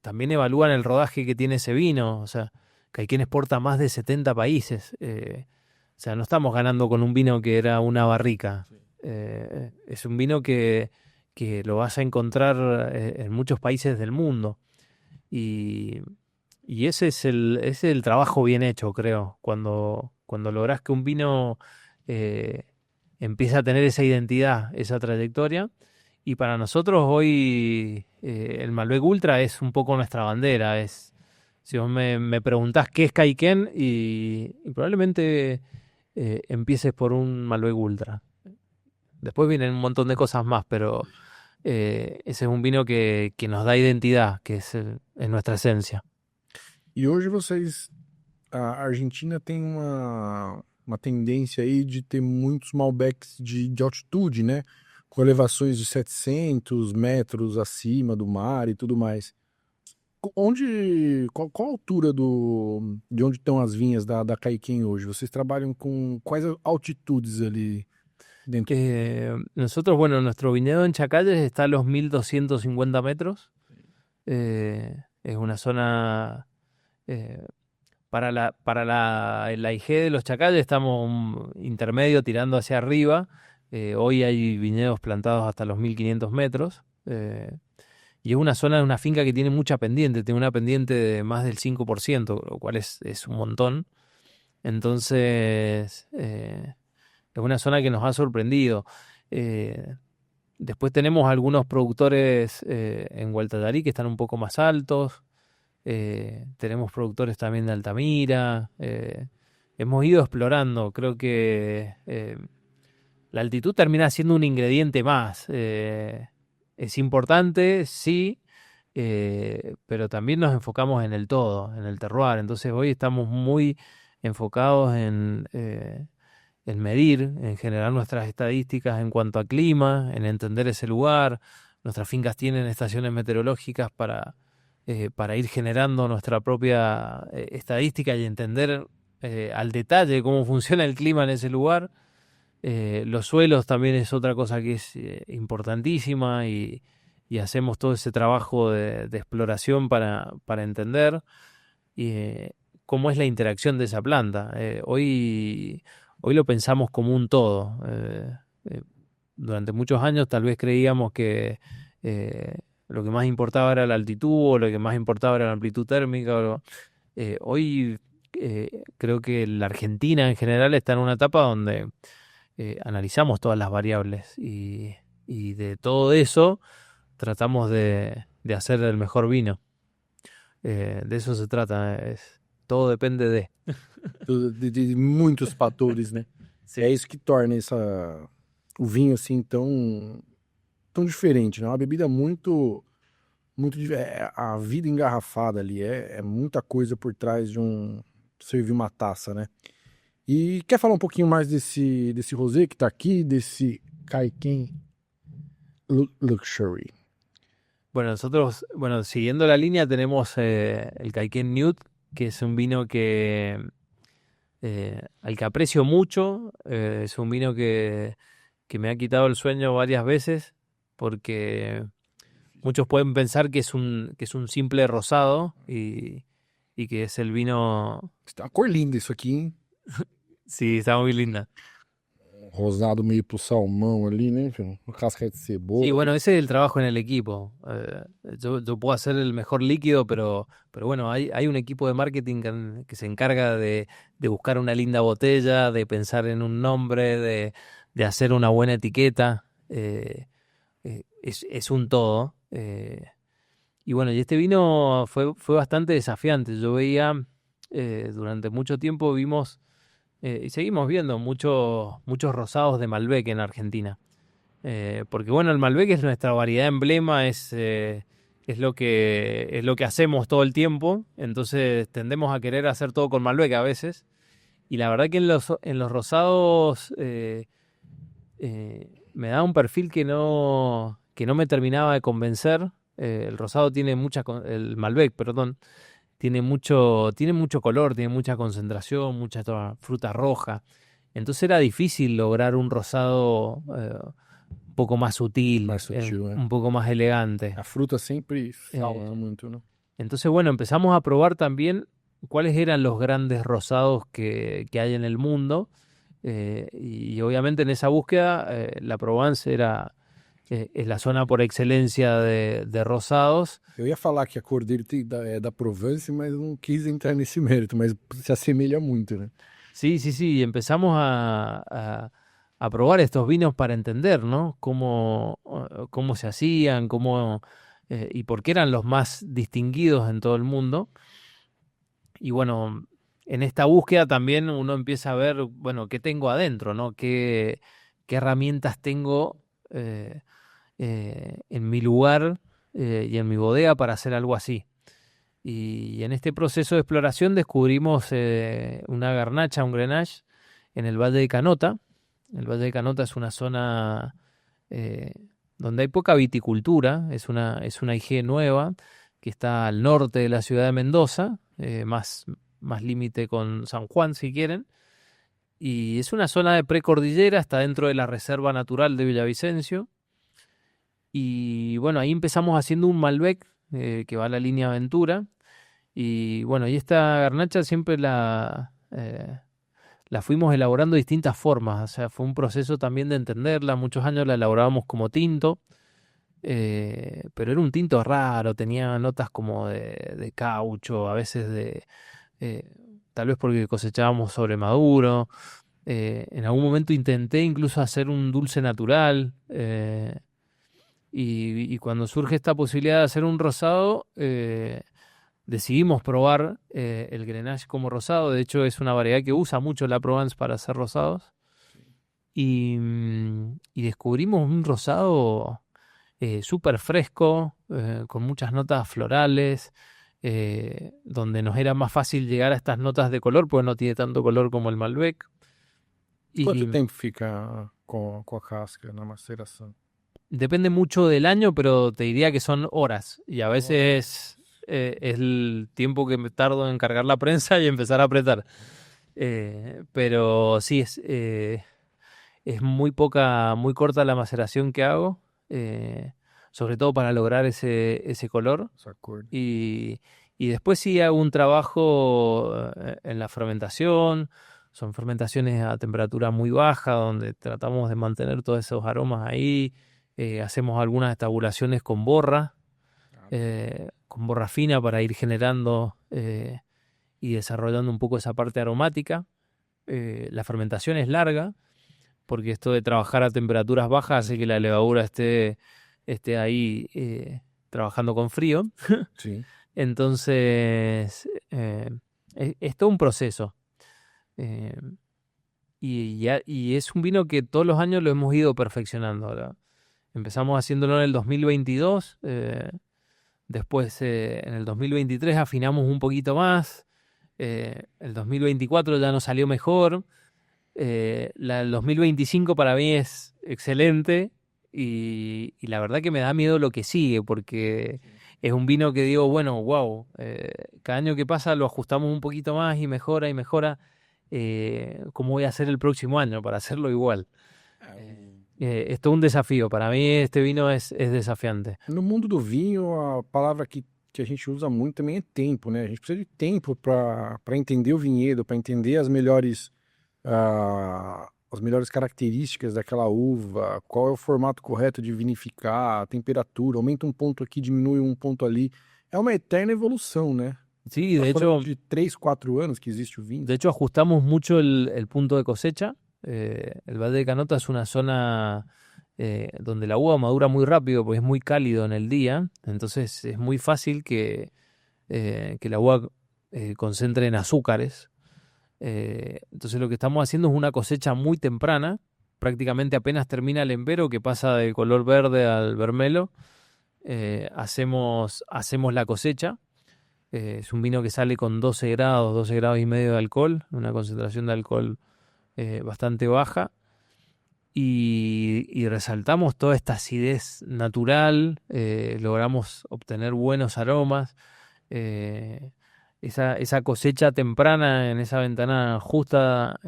también evalúan el rodaje que tiene ese vino. O sea, Caiquén exporta a más de 70 países. O sea, no estamos ganando con un vino que era una barrica. Es un vino que lo vas a encontrar en muchos países del mundo. Y, y ese es el trabajo bien hecho, creo. Cuando lográs que un vino empiece a tener esa identidad, esa trayectoria. Y para nosotros hoy el Malbec Ultra es un poco nuestra bandera. Si vos me preguntás qué es Caiquén, y probablemente empieces por un Malbec Ultra. Después vienen un montón de cosas más, pero ese es un vino que nos da identidad, que es nuestra esencia. E hoje vocês, a Argentina tem uma tendência aí de ter muitos Malbecs de altitude, né? Com elevações de 700 metros acima do mar e tudo mais. Qual a altura de onde estão as vinhas da Caiquém hoje? Vocês trabalham com quais altitudes ali dentro? Nosotros, bueno, nuestro viñedo en Chacalles está a los 1250 metros. Es una zona la IG de los Chacalles, estamos intermedio tirando hacia arriba. Hoy hay viñedos plantados hasta los 1500 metros. Y es una zona de una finca que tiene mucha pendiente, tiene una pendiente de más del 5%, lo cual es un montón. Entonces, es una zona que nos ha sorprendido. Después tenemos algunos productores en Gualtallarí que están un poco más altos. Tenemos productores también de Altamira. Hemos ido explorando. Creo que la altitud termina siendo un ingrediente más. Es importante, sí, pero también nos enfocamos en el todo, en el terroir. Entonces hoy estamos muy enfocados en medir, en generar nuestras estadísticas en cuanto a clima, en entender ese lugar. Nuestras fincas tienen estaciones meteorológicas para ir generando nuestra propia estadística y entender al detalle cómo funciona el clima en ese lugar. Los suelos también es otra cosa que es importantísima, y hacemos todo ese trabajo de exploración para entender cómo es la interacción de esa planta. Hoy lo pensamos como un todo. Durante muchos años tal vez creíamos que lo que más importaba era la altitud, o lo que más importaba era la amplitud térmica. Hoy creo que la Argentina en general está en una etapa donde analizamos todas las variables, y de todo eso tratamos de hacer el mejor vino. De eso se trata. Todo depende de. De muitos fatores, né? Sí. É isso que torna o vinho assim tão diferente, né? Uma bebida muito a vida engarrafada ali, é muita coisa por trás de servir uma taça, né? E quer falar um pouquinho mais desse rosé que tá aqui, desse Caiquén Luxury? Bueno, nosotros, siguiendo la línea, tenemos el Caiquén Nude, que es un vino al que aprecio mucho. Es un vino que me ha quitado el sueño varias veces, porque muchos pueden pensar que es un simple rosado, y que es el vino. Tá uma cor linda isso aqui, hein? Sí, está muy linda. Rosado meio pro salmão ali, né? Uma casca de cebola. Sí, bueno, ese es el trabajo en el equipo. Yo puedo hacer el mejor líquido, pero bueno, hay un equipo de marketing que se encarga de buscar una linda botella, de pensar en un nombre, de hacer una buena etiqueta. Es un todo. Y bueno, y este vino fue bastante desafiante. Yo veía, durante mucho tiempo vimos, y seguimos viendo muchos rosados de Malbec en Argentina. Porque bueno, el Malbec es nuestra variedad emblema, es es lo que hacemos todo el tiempo, entonces tendemos a querer hacer todo con Malbec a veces. Y la verdad que en los rosados me da un perfil que no me terminaba de convencer. El rosado tiene el Malbec, perdón, tiene mucho color, tiene mucha concentración, mucha fruta roja. Entonces era difícil lograr un rosado un poco más sutil, Mais sutil, né? un poco más elegante. A fruta sempre fala Eh, muito, né? entonces, bueno, empezamos a probar también cuáles eran los grandes rosados que hay en el mundo. Y obviamente en esa búsqueda la Provence es la zona por excelencia de rosados. Eu ia falar que a cor dele é da Provence, mas não quis entrar nesse mérito, mas se assemelha muito, né? Sí, sí, sí, y empezamos a probar estos vinos para entender, ¿no? Cómo se hacían, y por qué eran los más distinguidos en todo el mundo. Y bueno, en esta búsqueda también uno empieza a ver, bueno, qué tengo adentro, ¿no? Qué herramientas tengo en mi lugar y en mi bodega para hacer algo así. Y en este proceso de exploración descubrimos una garnacha, un Grenache, en el Valle de Canota. El Valle de Canota es una zona donde hay poca viticultura, es una IG nueva que está al norte de la ciudad de Mendoza, más límite con San Juan si quieren. Y es una zona de precordillera, está dentro de la Reserva Natural de Villavicencio. Y bueno, ahí empezamos haciendo un Malbec que va a la línea Aventura. Y bueno, y esta garnacha siempre la fuimos elaborando de distintas formas. O sea, fue un proceso también de entenderla. Muchos años la elaborábamos como tinto, pero era un tinto raro, tenía notas como de caucho, a veces tal vez porque cosechábamos sobre maduro. En algún momento intenté incluso hacer un dulce natural. Y cuando surge esta posibilidad de hacer un rosado, decidimos probar el Grenache como rosado. De hecho, es una variedad que usa mucho la Provence para hacer rosados. Y descubrimos un rosado súper fresco, con muchas notas florales, donde nos era más fácil llegar a estas notas de color, porque no tiene tanto color como el Malbec. Quanto tempo fica com a casca na maceração? Depende mucho del año, pero te diría que son horas. Y a veces es el tiempo que me tardo en cargar la prensa y empezar a apretar. Pero sí, es muy corta la maceración que hago, sobre todo para lograr ese color. Essa cor. Y después sí hago un trabajo en la fermentación. Son fermentaciones a temperatura muy baja, donde tratamos de mantener todos esos aromas ahí. Hacemos algunas estabulaciones con borra fina para ir generando y desarrollando un poco esa parte aromática. La fermentación es larga, porque esto de trabajar a temperaturas bajas hace que la levadura esté ahí trabajando con frío. Sí. Entonces, es todo un proceso. Y es un vino que todos los años lo hemos ido perfeccionando. ¿Verdad? Empezamos haciéndolo en el 2022, después en el 2023 afinamos un poquito más, el 2024 ya nos salió mejor, el 2025 para mí es excelente y la verdad que me da miedo lo que sigue, porque es un vino que digo, bueno, wow, cada año que pasa lo ajustamos un poquito más y mejora, ¿cómo voy a hacer el próximo año para hacerlo igual? Es todo un desafío. Para mí este vino es desafiante. No mundo do vinho, a palavra que a gente usa muito também é tempo, né? A gente precisa de tempo para entender o vinhedo, para entender as melhores características daquela uva, qual é o formato correto de vinificar, a temperatura, aumenta um ponto aqui, diminui um ponto ali. É uma eterna evolução, né? Sí, de hecho, de 3, 4 años que existe el vino. De hecho, ajustamos mucho el punto de cosecha. El Valle de Canota es una zona donde la uva madura muy rápido porque es muy cálido en el día. Entonces es muy fácil que la uva concentre en azúcares. Entonces lo que estamos haciendo es una cosecha muy temprana. Prácticamente apenas termina el embero, que pasa del color verde al vermelo. hacemos la cosecha. Es un vino que sale con 12 grados y medio de alcohol, una concentración de alcohol bastante baja. Y resaltamos toda esta acidez natural, logramos obtener buenos aromas. Esa cosecha temprana en esa ventana justa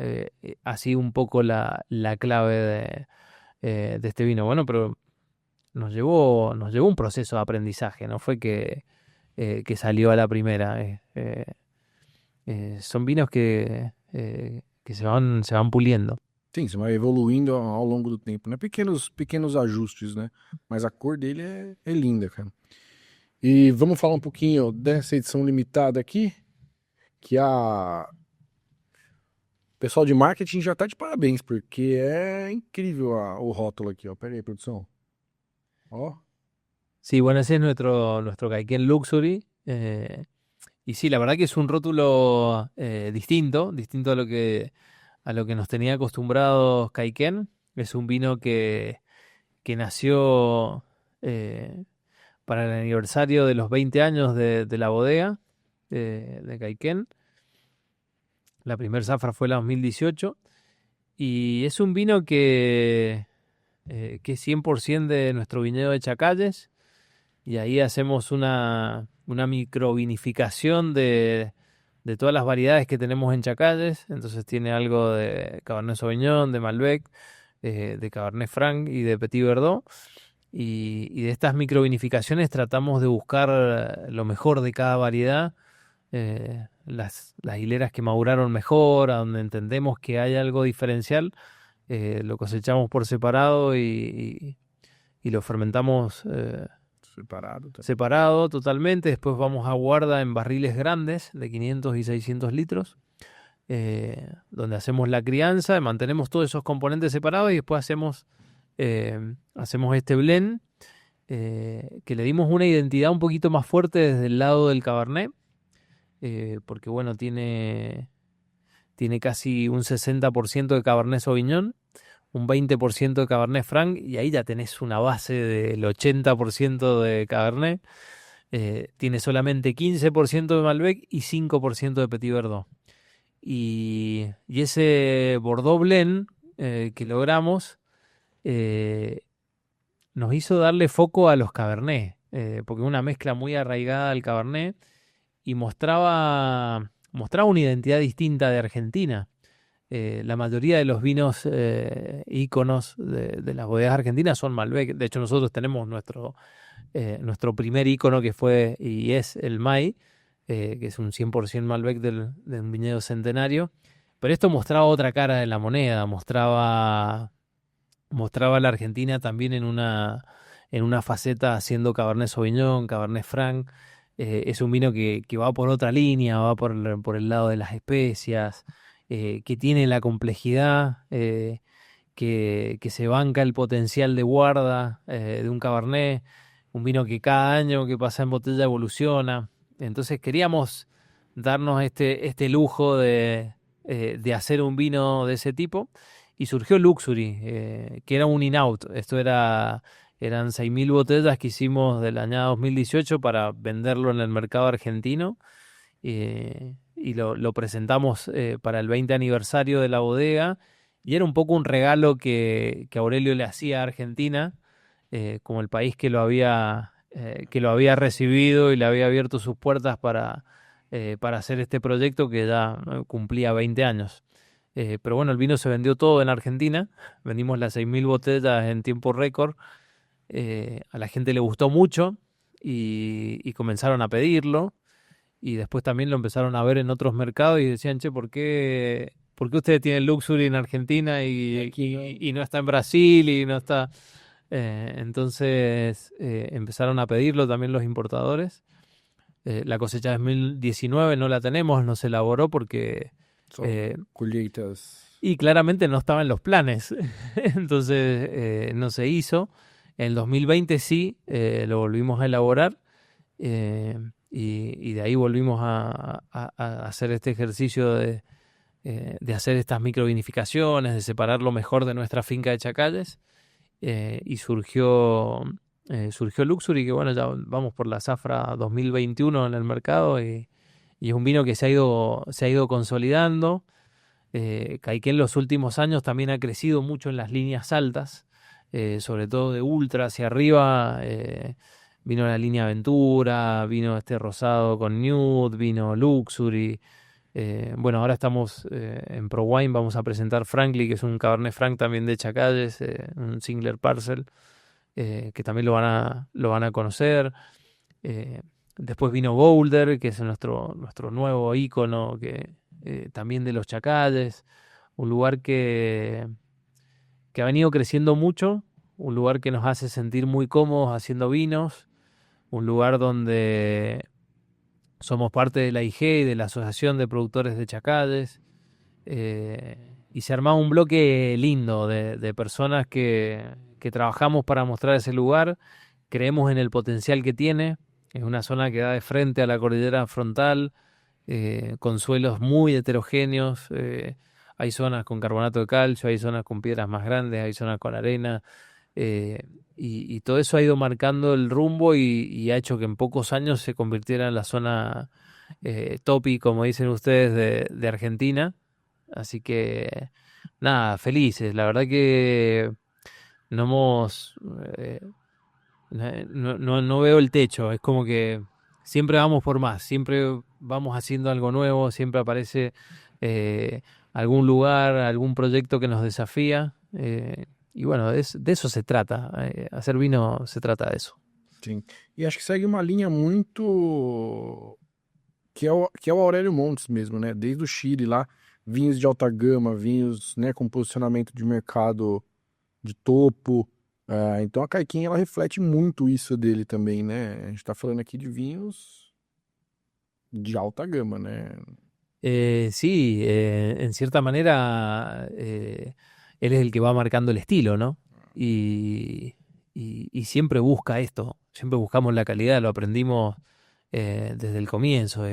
ha sido un poco la clave de este vino. Bueno, pero nos llevó un proceso de aprendizaje, no fue que salió a la primera. Son vinos que se van puliendo. Sim, você vai evoluindo ao longo do tempo, né? Pequenos ajustes, né? Mas a cor dele é linda, cara. E vamos falar um pouquinho dessa edição limitada aqui, que o pessoal de marketing já tá de parabéns, porque é incrível o rótulo aqui, ó. Pera aí, produção. Ó. Sí, bueno, ese es nuestro Kaiken Luxury. Y sí, la verdad que es un rótulo distinto a lo que nos tenía acostumbrados Kaiken. Es un vino que nació para el aniversario de los 20 años de la bodega de Kaiken. La primera zafra fue la 2018. Y es un vino que es 100% de nuestro viñedo de Chacalles. Y ahí hacemos una microvinificación de todas las variedades que tenemos en Chacalles. Entonces tiene algo de Cabernet Sauvignon, de Malbec, de Cabernet Franc y de Petit Verdot. Y de estas microvinificaciones tratamos de buscar lo mejor de cada variedad. Las hileras que maduraron mejor, a donde entendemos que hay algo diferencial, lo cosechamos por separado y lo fermentamos separado totalmente. Después vamos a guarda en barriles grandes de 500 y 600 litros, donde hacemos la crianza, mantenemos todos esos componentes separados y después hacemos este blend, que le dimos una identidad un poquito más fuerte desde el lado del Cabernet, porque bueno, tiene casi un 60% de Cabernet Sauvignon, un 20% de Cabernet Franc, y ahí ya tenés una base del 80% de Cabernet. Tiene solamente 15% de Malbec y 5% de Petit Verdot. Y ese Bordeaux Blend que logramos nos hizo darle foco a los Cabernet, porque una mezcla muy arraigada al Cabernet, y mostraba una identidad distinta de Argentina. La mayoría de los vinos íconos de las bodegas argentinas son Malbec. De hecho, nosotros tenemos nuestro primer ícono, que fue y es el Mai, que es un 100% Malbec de un viñedo centenario. Pero esto mostraba otra cara de la moneda, mostraba a la Argentina también en una faceta haciendo Cabernet Sauvignon, Cabernet Franc. Es un vino que va por otra línea, va por el lado de las especias, que tiene la complejidad, que se banca el potencial de guarda de un Cabernet, un vino que cada año que pasa en botella evoluciona. Entonces queríamos darnos este lujo de hacer un vino de ese tipo, y surgió Luxury, que era un in-out. Eran 6.000 botellas que hicimos del año 2018 para venderlo en el mercado argentino, y lo presentamos para el 20 aniversario de la bodega, y era un poco un regalo que Aurelio le hacía a Argentina, como el país que lo había recibido y le había abierto sus puertas para hacer este proyecto que ya cumplía 20 años. Pero bueno, el vino se vendió todo en Argentina, vendimos las 6.000 botellas en tiempo récord. A la gente le gustó mucho y comenzaron a pedirlo, y después también lo empezaron a ver en otros mercados y decían, che, ¿por qué ustedes tienen Luxury en Argentina y no está en Brasil y no está? Entonces empezaron a pedirlo también los importadores. La cosecha de 2019 no la tenemos, no se elaboró porque colheitas. Y claramente no estaba en los planes. Entonces no se hizo. En 2020 sí, lo volvimos a elaborar, y de ahí volvimos a hacer este ejercicio de hacer estas microvinificaciones, de separar lo mejor de nuestra finca de Chacalles, y surgió surgió Luxury, que bueno, ya vamos por la zafra 2021 en el mercado y es un vino que se ha ido consolidando. Caiquén en los últimos años también ha crecido mucho en las líneas altas, sobre todo de ultra hacia arriba. Vino la línea Aventura, vino este rosado con Nude, vino Luxury. Bueno, ahora estamos en Pro Wine, vamos a presentar Frankly, que es un Cabernet Franc también de Chacalles, un Singler Parcel, que también lo van a conocer. Eh, Después vino Boulder, que es nuestro nuevo ícono, que también de los Chacalles, un lugar que ha venido creciendo mucho, un lugar que nos hace sentir muy cómodos haciendo vinos, un lugar donde somos parte de la IG, de la Asociación de Productores de Chacalles, y se armaba un bloque lindo de personas que trabajamos para mostrar ese lugar, creemos en el potencial que tiene, es una zona que da de frente a la cordillera frontal, con suelos muy heterogéneos, hay zonas con carbonato de calcio, hay zonas con piedras más grandes, hay zonas con arena, eh, y todo eso ha ido marcando el rumbo y ha hecho que en pocos años se convirtiera en la zona topi, como dicen ustedes, de Argentina. Así que, nada, felices. La verdad que no hemos... no veo el techo. Es como que siempre vamos por más. Siempre vamos haciendo algo nuevo. Siempre aparece algún lugar, algún proyecto que nos desafía. Y bueno, de eso se trata. Hacer vino se trata de eso. Sim. E acho que segue uma linha muito que é o Aurélio Montes mesmo, né? Desde o Chile lá, vinhos de alta gama, vinhos, né, com posicionamento de mercado de topo. Então a Caiquinha ela reflete muito isso dele também, né? A gente tá falando aqui de vinhos de alta gama, né? Sí, en cierta manera, él es el que va marcando el estilo, ¿no? Y siempre busca esto, siempre buscamos la calidad, lo aprendimos desde el comienzo,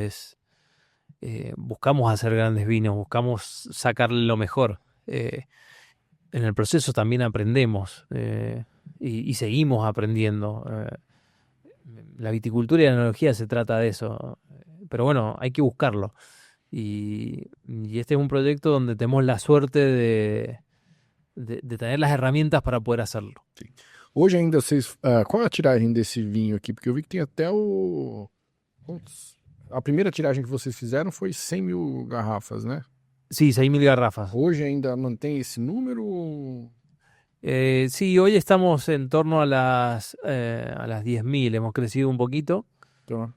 buscamos hacer grandes vinos, buscamos sacarle lo mejor. En el proceso también aprendemos y seguimos aprendiendo. La viticultura y la enología se trata de eso, pero bueno, hay que buscarlo. Y este es un proyecto donde tenemos la suerte de tener las herramientas para poder hacerlo. Hoje ainda vocês. Qual é a tiragem desse vinho aqui? Porque eu vi que tem até o. A primeira tiragem que vocês fizeram foi 100 mil garrafas, né? Sí, 6.000 garrafas. Hoje ainda mantém esse número? Sí, hoy estamos en torno a las 10.000, hemos crecido un poquito, Então,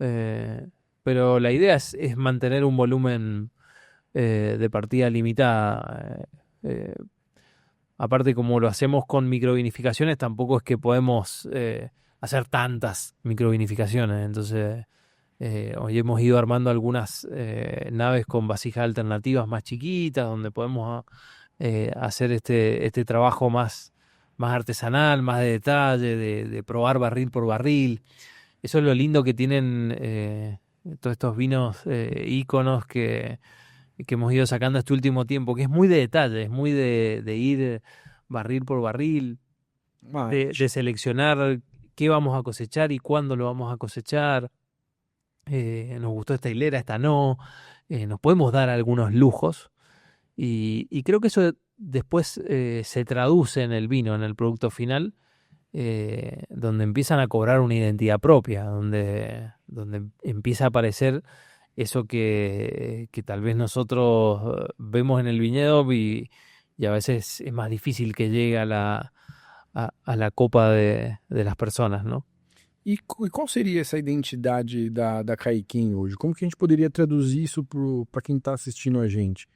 pero la idea es mantener un volumen de partida limitada. Aparte, como lo hacemos con microvinificaciones, tampoco es que podemos hacer tantas microvinificaciones. Entonces, hoy hemos ido armando algunas naves con vasijas alternativas más chiquitas, donde podemos hacer este trabajo más artesanal, más de detalle, de probar barril por barril. Eso es lo lindo que tienen todos estos vinos íconos que hemos ido sacando este último tiempo, que es muy de detalle, es muy de ir barril por barril, de seleccionar qué vamos a cosechar y cuándo lo vamos a cosechar. Nos gustó esta hilera, esta no. Nos podemos dar algunos lujos y creo que eso después se traduce en el vino, en el producto final, donde empiezan a cobrar una identidad propia, donde empieza a aparecer eso que tal vez nosotros vemos en el viñedo y a veces es más difícil que llegue a la copa de las personas, ¿no? E qual seria essa identidade da Caiquinha hoje? Como que a gente poderia traduzir isso para quem está assistindo a gente?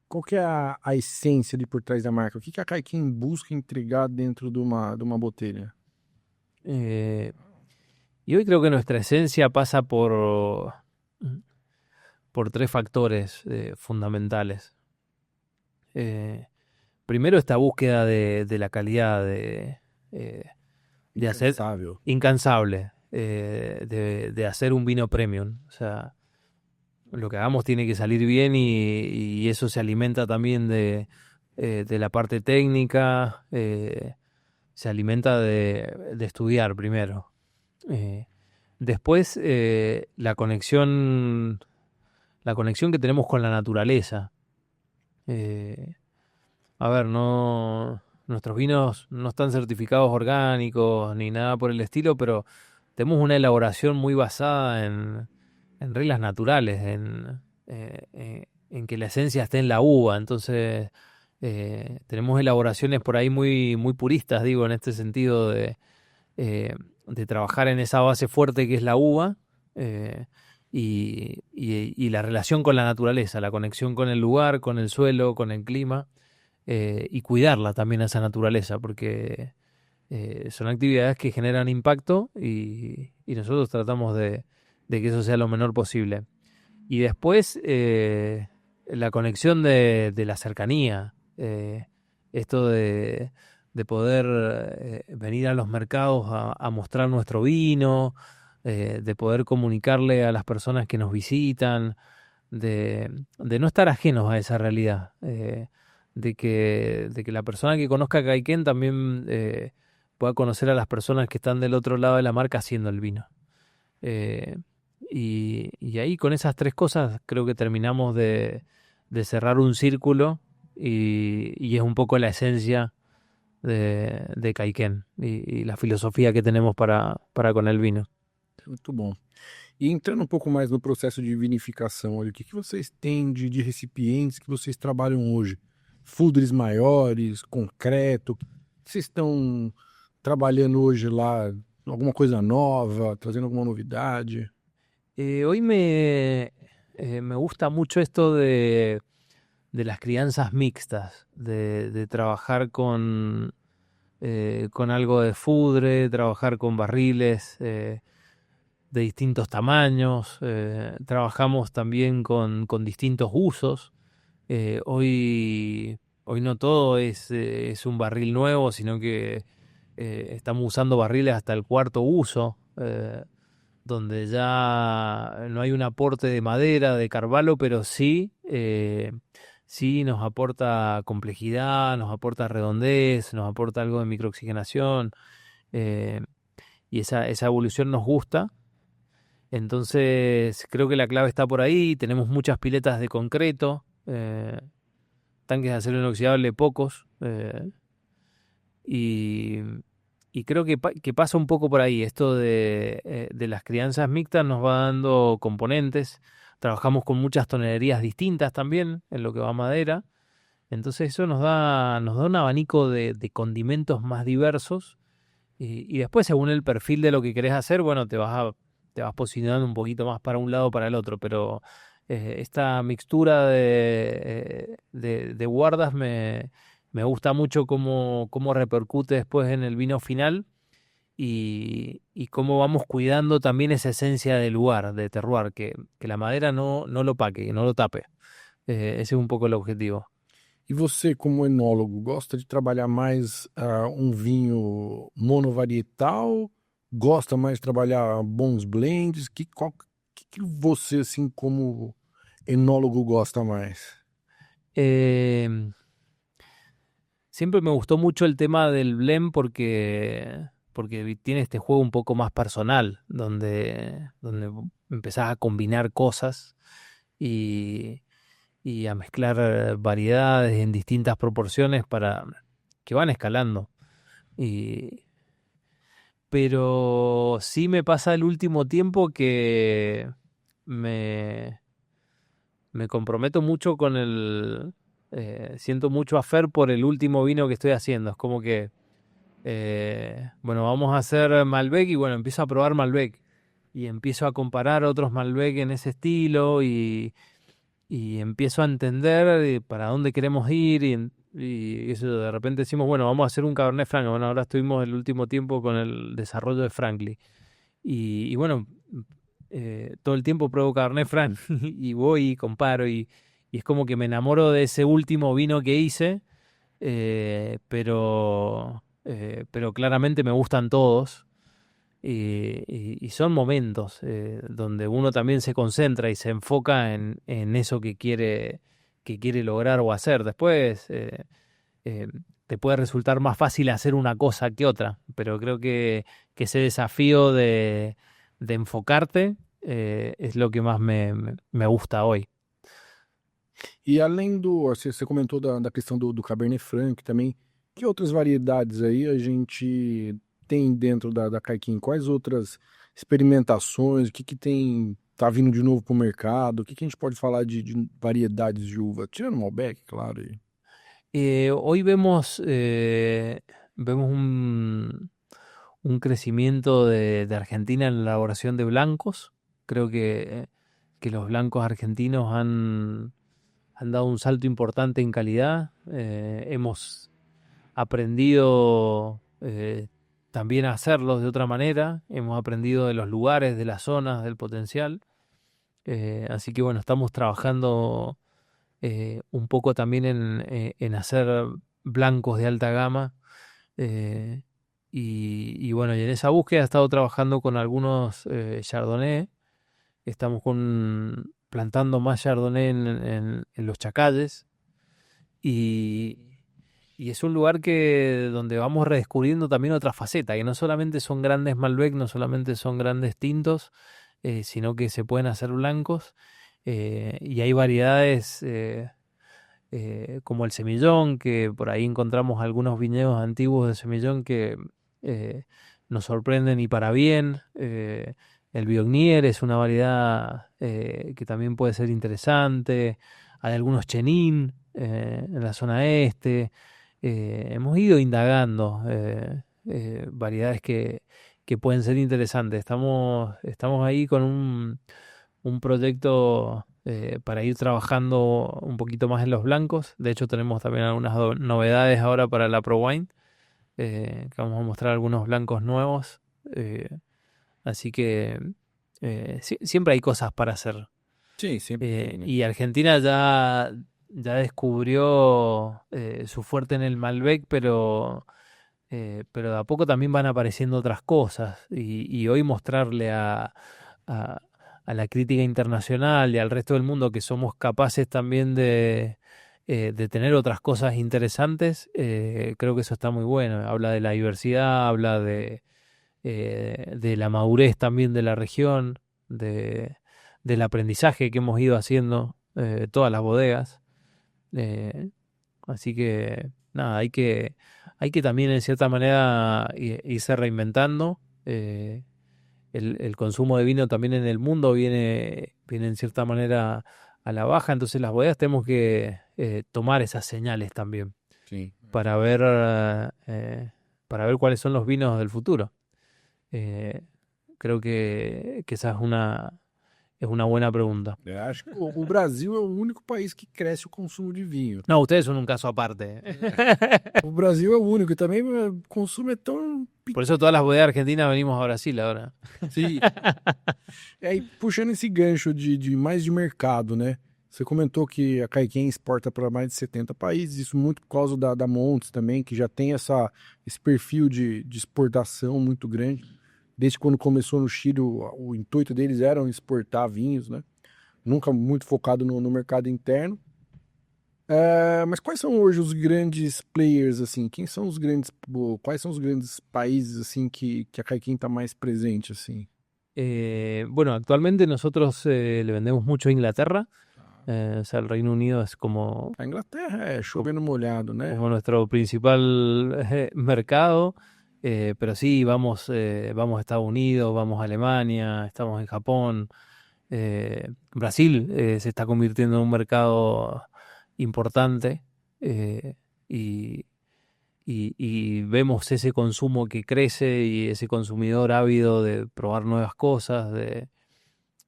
Qual que é a essência de por trás da marca? O que a Caiquinha busca entregar dentro de uma botelha? Y hoy creo que nuestra esencia pasa por tres factores fundamentales. Primero, esta búsqueda de la calidad, de hacer incansable, de hacer un vino premium. O sea, lo que hagamos tiene que salir bien y eso se alimenta también de la parte técnica. se alimenta de estudiar primero. Después, la conexión que tenemos con la naturaleza. Eh, a ver, nuestros vinos no están certificados orgánicos ni nada por el estilo, pero tenemos una elaboración muy basada en reglas naturales, en que la esencia esté en la uva. Entonces, tenemos elaboraciones por ahí muy, muy puristas, digo, en este sentido de trabajar en esa base fuerte que es la uva, y la relación con la naturaleza, la conexión con el lugar, con el suelo, con el clima, y cuidarla también a esa naturaleza, porque son actividades que generan impacto y nosotros tratamos de que eso sea lo menor posible. Y después, la conexión de la cercanía, esto de poder venir a los mercados a mostrar nuestro vino, de poder comunicarle a las personas que nos visitan, de no estar ajenos a esa realidad, de que la persona que conozca Caiquén también pueda conocer a las personas que están del otro lado de la marca haciendo el vino. Eh, y ahí con esas tres cosas creo que terminamos de cerrar un círculo y es un poco la esencia de Caiquén y la filosofía que tenemos para con el vino. Muito bom. E entrando um pouco mais no processo de vinificação, olha, o que que vocês têm de recipientes que vocês trabalham hoje? Foodres maiores, concreto? O que vocês estão trabalhando hoje lá? Alguma coisa nova, trazendo alguma novidade? Hoy me gusta mucho esto de las crianzas mixtas, de trabajar con algo de fudre, trabajar con barriles de distintos tamaños. Trabajamos también con distintos usos. Hoy no todo es un barril nuevo, sino que estamos usando barriles hasta el cuarto uso, donde ya no hay un aporte de madera, de carvalho, pero sí nos aporta complejidad, nos aporta redondez, nos aporta algo de microoxigenación, eh, y esa evolución nos gusta. Entonces creo que la clave está por ahí. Tenemos muchas piletas de concreto, tanques de acero inoxidable pocos, y, y creo que pasa un poco por ahí. Esto de las crianzas mixtas nos va dando componentes. Trabajamos con muchas tonelerías distintas también en lo que va a madera. Entonces eso nos da un abanico de condimentos más diversos. Y después, según el perfil de lo que querés hacer, bueno, te vas posicionando un poquito más para un lado o para el otro. Pero esta mixtura de guardas me gusta mucho cómo repercute después en el vino final y cómo vamos cuidando también esa esencia del lugar, de terroir, que la madera no lo opaque, que no lo tape. Ese es un poco el objetivo. E você, como enólogo, gosta de trabalhar mais um vinho monovarietal? Gosta mais de trabalhar bons blends? Que você, assim, como enólogo, gosta mais? Eh, Siempre me gustó mucho el tema del blend porque tiene este juego un poco más personal, donde empezás a combinar cosas y a mezclar variedades en distintas proporciones para que van escalando. Pero sí me pasa el último tiempo que me comprometo mucho siento mucho afer por el último vino que estoy haciendo. Es como que, bueno, vamos a hacer Malbec y bueno, empiezo a probar Malbec y empiezo a comparar otros Malbec en ese estilo y empiezo a entender para dónde queremos ir y eso de repente decimos, bueno, vamos a hacer un Cabernet Franc. Bueno, ahora estuvimos el último tiempo con el desarrollo de Frankly y bueno, todo el tiempo pruebo Cabernet Franc y voy y comparo y es como que me enamoro de ese último vino que hice, pero claramente me gustan todos. Y son momentos donde uno también se concentra y se enfoca en eso que quiere lograr o hacer. Después, te puede resultar más fácil hacer una cosa que otra, pero creo que ese desafío de enfocarte es lo que más me gusta hoy. E além do, você comentou da questão do Cabernet Franc também, que outras variedades aí a gente tem dentro da Caiquim? Quais outras experimentações? O que tem, tá vindo de novo pro mercado? O que a gente pode falar de variedades de uva? Tirando o Malbec, claro. Hoy vemos un crecimiento de Argentina en la elaboración de blancos. Creo que los blancos argentinos han dado un salto importante en calidad. Hemos aprendido también a hacerlos de otra manera. Hemos aprendido de los lugares, de las zonas, del potencial. Así que bueno, estamos trabajando un poco también en hacer blancos de alta gama. Y bueno, y en esa búsqueda he estado trabajando con algunos Chardonnay. Estamos plantando más Chardonnay en los Chacalles. Y es un lugar donde vamos redescubriendo también otra faceta, que no solamente son grandes Malbec, no solamente son grandes tintos, sino que se pueden hacer blancos. Y hay variedades como el Semillón, que por ahí encontramos algunos viñedos antiguos de Semillón que nos sorprenden y para bien. El Viognier es una variedad que también puede ser interesante. Hay algunos Chenin en la zona este. Hemos ido indagando variedades que pueden ser interesantes. Estamos ahí con un proyecto para ir trabajando un poquito más en los blancos. De hecho, tenemos también algunas novedades ahora para la ProWine, que vamos a mostrar algunos blancos nuevos. Así que siempre hay cosas para hacer. Sí, siempre. Y Argentina ya descubrió su fuerte en el Malbec, pero de a poco también van apareciendo otras cosas. Y hoy mostrarle a la crítica internacional y al resto del mundo que somos capaces también de tener otras cosas interesantes, creo que eso está muy bueno. Habla de la diversidad, habla de la madurez también de la región, del aprendizaje que hemos ido haciendo todas las bodegas. Así que nada, hay que también en cierta manera irse reinventando. El consumo de vino también en el mundo viene en cierta manera a la baja, entonces las bodegas tenemos que tomar esas señales también Sí. para ver cuáles son los vinos del futuro. Creo que esa es una buena pregunta. Eu acho que o Brasil é o único país que cresce o consumo de vinho. No, ustedes son un caso aparte. O Brasil é o único, e também o consumo é tão Por eso todas las bodegas argentinas venimos a Brasil ahora. Sim. Aí, puxando esse gancho de mais de mercado, né? Você comentou que a Caiquém exporta para mais de 70 países, isso muito por causa da Montes também, que já tem esse perfil de exportação muito grande. Desde quando começou no Chile, o intuito deles era exportar vinhos, né? Nunca muito focado no mercado interno. Mas quais são hoje os grandes players, assim? Quais são os grandes países, assim, que a Caiquém está mais presente, assim? Bueno, actualmente nosotros le vendemos mucho a Inglaterra. O sea, el Reino Unido es como... A Inglaterra é chovendo molhado, né? Como nuestro principal mercado. Pero sí, vamos a Estados Unidos, vamos a Alemania, estamos en Japón. Brasil se está convirtiendo en un mercado importante y vemos ese consumo que crece y ese consumidor ávido de probar nuevas cosas.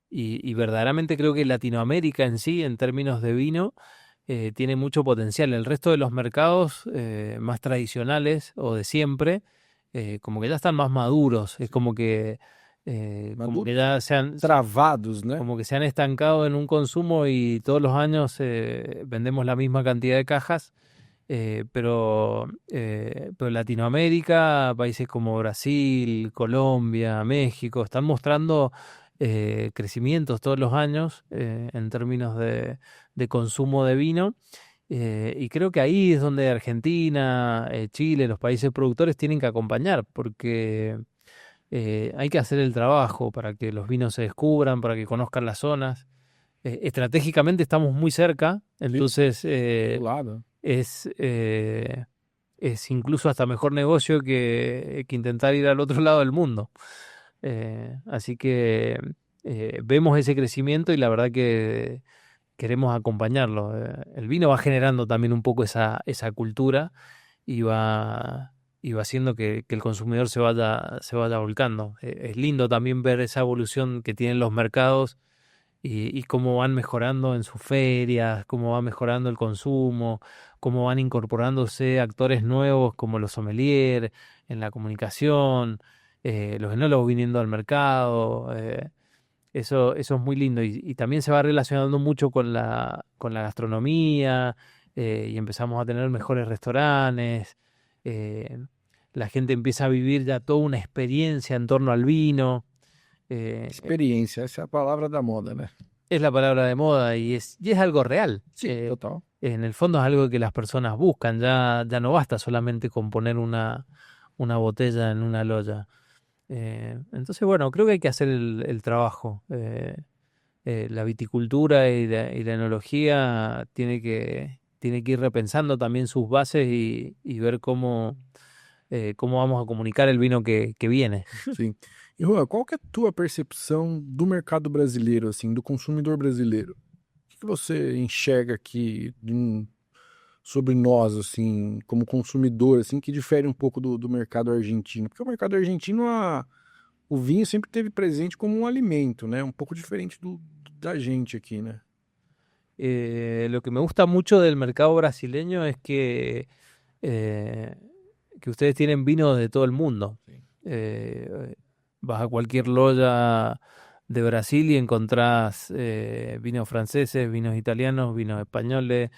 Y verdaderamente creo que Latinoamérica en sí, en términos de vino, tiene mucho potencial. El resto de los mercados más tradicionales o de siempre, como que ya están más maduros, es como que ya se han travados, ¿no? Como que se han estancado en un consumo y todos los años vendemos la misma cantidad de cajas, pero Latinoamérica, países como Brasil, Colombia, México, están mostrando crecimientos todos los años en términos de consumo de vino. Y creo que ahí es donde Argentina, Chile, los países productores tienen que acompañar, porque hay que hacer el trabajo para que los vinos se descubran, para que conozcan las zonas. Estratégicamente estamos muy cerca, Sim, entonces do lado. es, es incluso hasta mejor negocio que intentar ir al otro lado del mundo. Así que vemos ese crecimiento y la verdad que queremos acompañarlo. El vino va generando también un poco esa cultura y y va haciendo que el consumidor se vaya volcando. Es lindo también ver esa evolución que tienen los mercados y cómo van mejorando en sus ferias, cómo va mejorando el consumo, cómo van incorporándose actores nuevos como los sommeliers en la comunicación, los enólogos viniendo al mercado. Eso es muy lindo y también se va relacionando mucho con con la gastronomía, y empezamos a tener mejores restaurantes. eh, la gente empieza a vivir ya toda una experiencia en torno al vino. eh, Experiência, essa é a palavra da moda, né? es la palabra de moda y es algo real. Sim, total. En el fondo es algo que las personas buscan, ya no basta solamente con poner una botella en una loya. Entonces, bueno, creo que hay que hacer el trabajo. La viticultura y la enología tiene que ir repensando también sus bases y ver cómo vamos a comunicar el vino que viene. Sim. E Juan, qual que é a tua percepção do mercado brasileiro, assim, do consumidor brasileiro? O que você enxerga aqui sobre nós, assim, como consumidor, assim, que difere um pouco do mercado argentino? Porque o mercado argentino, o vinho sempre teve presente como um alimento, né? Um pouco diferente da gente aqui, né? Lo que me gusta mucho del mercado brasileño es eh, que ustedes tienen vinos de todo el mundo. Sí. Vas a cualquier loya de Brasil y encontrás vinos franceses, vinos italianos, vinos españoles,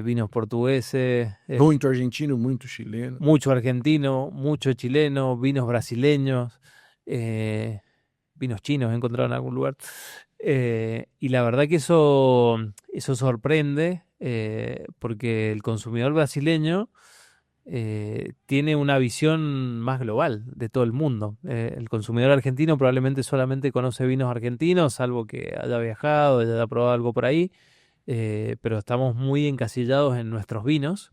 vinos portugueses, Muito argentino, muito chileno. mucho argentino, mucho chileno, vinos brasileños, eh, vinos chinos he encontrado en algún lugar. Y la verdad que eso sorprende, porque el consumidor brasileño tiene una visión más global de todo el mundo. El consumidor argentino probablemente solamente conoce vinos argentinos, salvo que haya viajado, haya probado algo por ahí, pero estamos muy encasillados en nuestros vinos.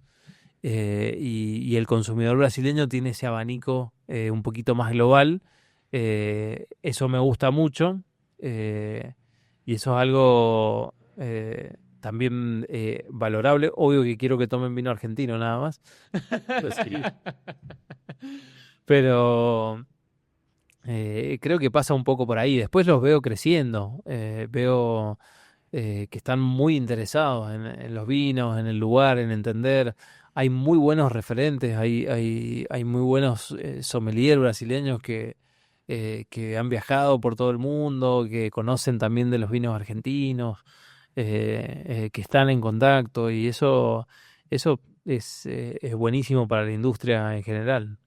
Y el consumidor brasileño tiene ese abanico un poquito más global. Eso me gusta mucho, y eso es algo también valorable. Obvio que quiero que tomen vino argentino nada más. Pues sí. Pero creo que pasa un poco por ahí. Después los veo creciendo, veo que están muy interesados en los vinos, en el lugar, en entender. Hay muy buenos referentes, hay muy buenos sommeliers brasileños que han viajado por todo el mundo, que conocen también de los vinos argentinos, que están en contacto y eso es buenísimo para la industria en general.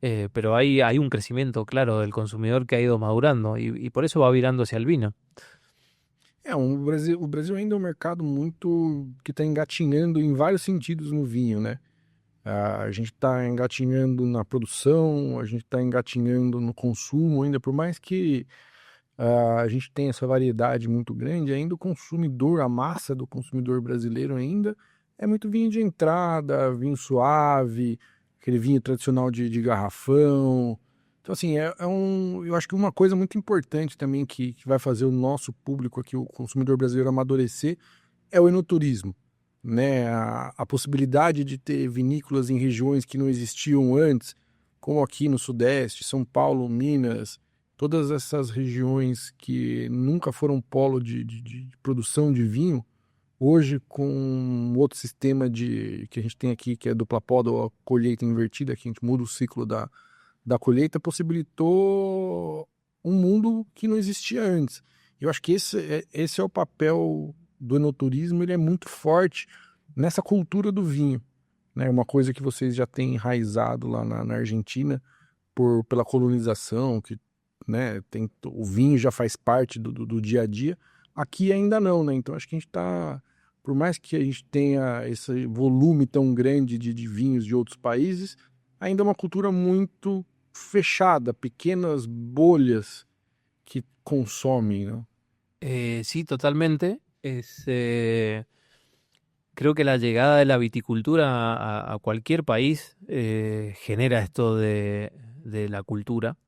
Pero hay un crecimiento claro del consumidor que ha ido madurando y por eso va virando hacia el vino. O Brasil ainda é um mercado muito que está engatinhando em vários sentidos no vinho, né? A gente está engatinhando na produção, a gente está engatinhando no consumo ainda, por mais que a gente tenha essa variedade muito grande, ainda o consumidor, a massa do consumidor brasileiro ainda é muito vinho de entrada, vinho suave, aquele vinho tradicional de garrafão. Então, assim, eu acho que uma coisa muito importante também que vai fazer o nosso público aqui, o consumidor brasileiro, amadurecer é o enoturismo, né? A possibilidade de ter vinícolas em regiões que não existiam antes, como aqui no Sudeste, São Paulo, Minas, todas essas regiões que nunca foram polo de produção de vinho, hoje com outro sistema que a gente tem aqui, que é dupla poda ou a colheita invertida, que a gente muda o ciclo da colheita, possibilitou um mundo que não existia antes. Eu acho que esse é o papel do enoturismo, ele é muito forte nessa cultura do vinho, né? Uma coisa que vocês já têm enraizado lá na Argentina pela colonização, que, né, o vinho já faz parte do dia a dia. Aqui ainda não, né? Então acho que a gente está por mais que a gente tenha esse volume tão grande de vinhos de outros países, ainda é uma cultura muito fechada, pequenas bolhas que consomem, né? Sí, totalmente. Creo que la llegada de la viticultura a cualquier país genera esto de la cultura.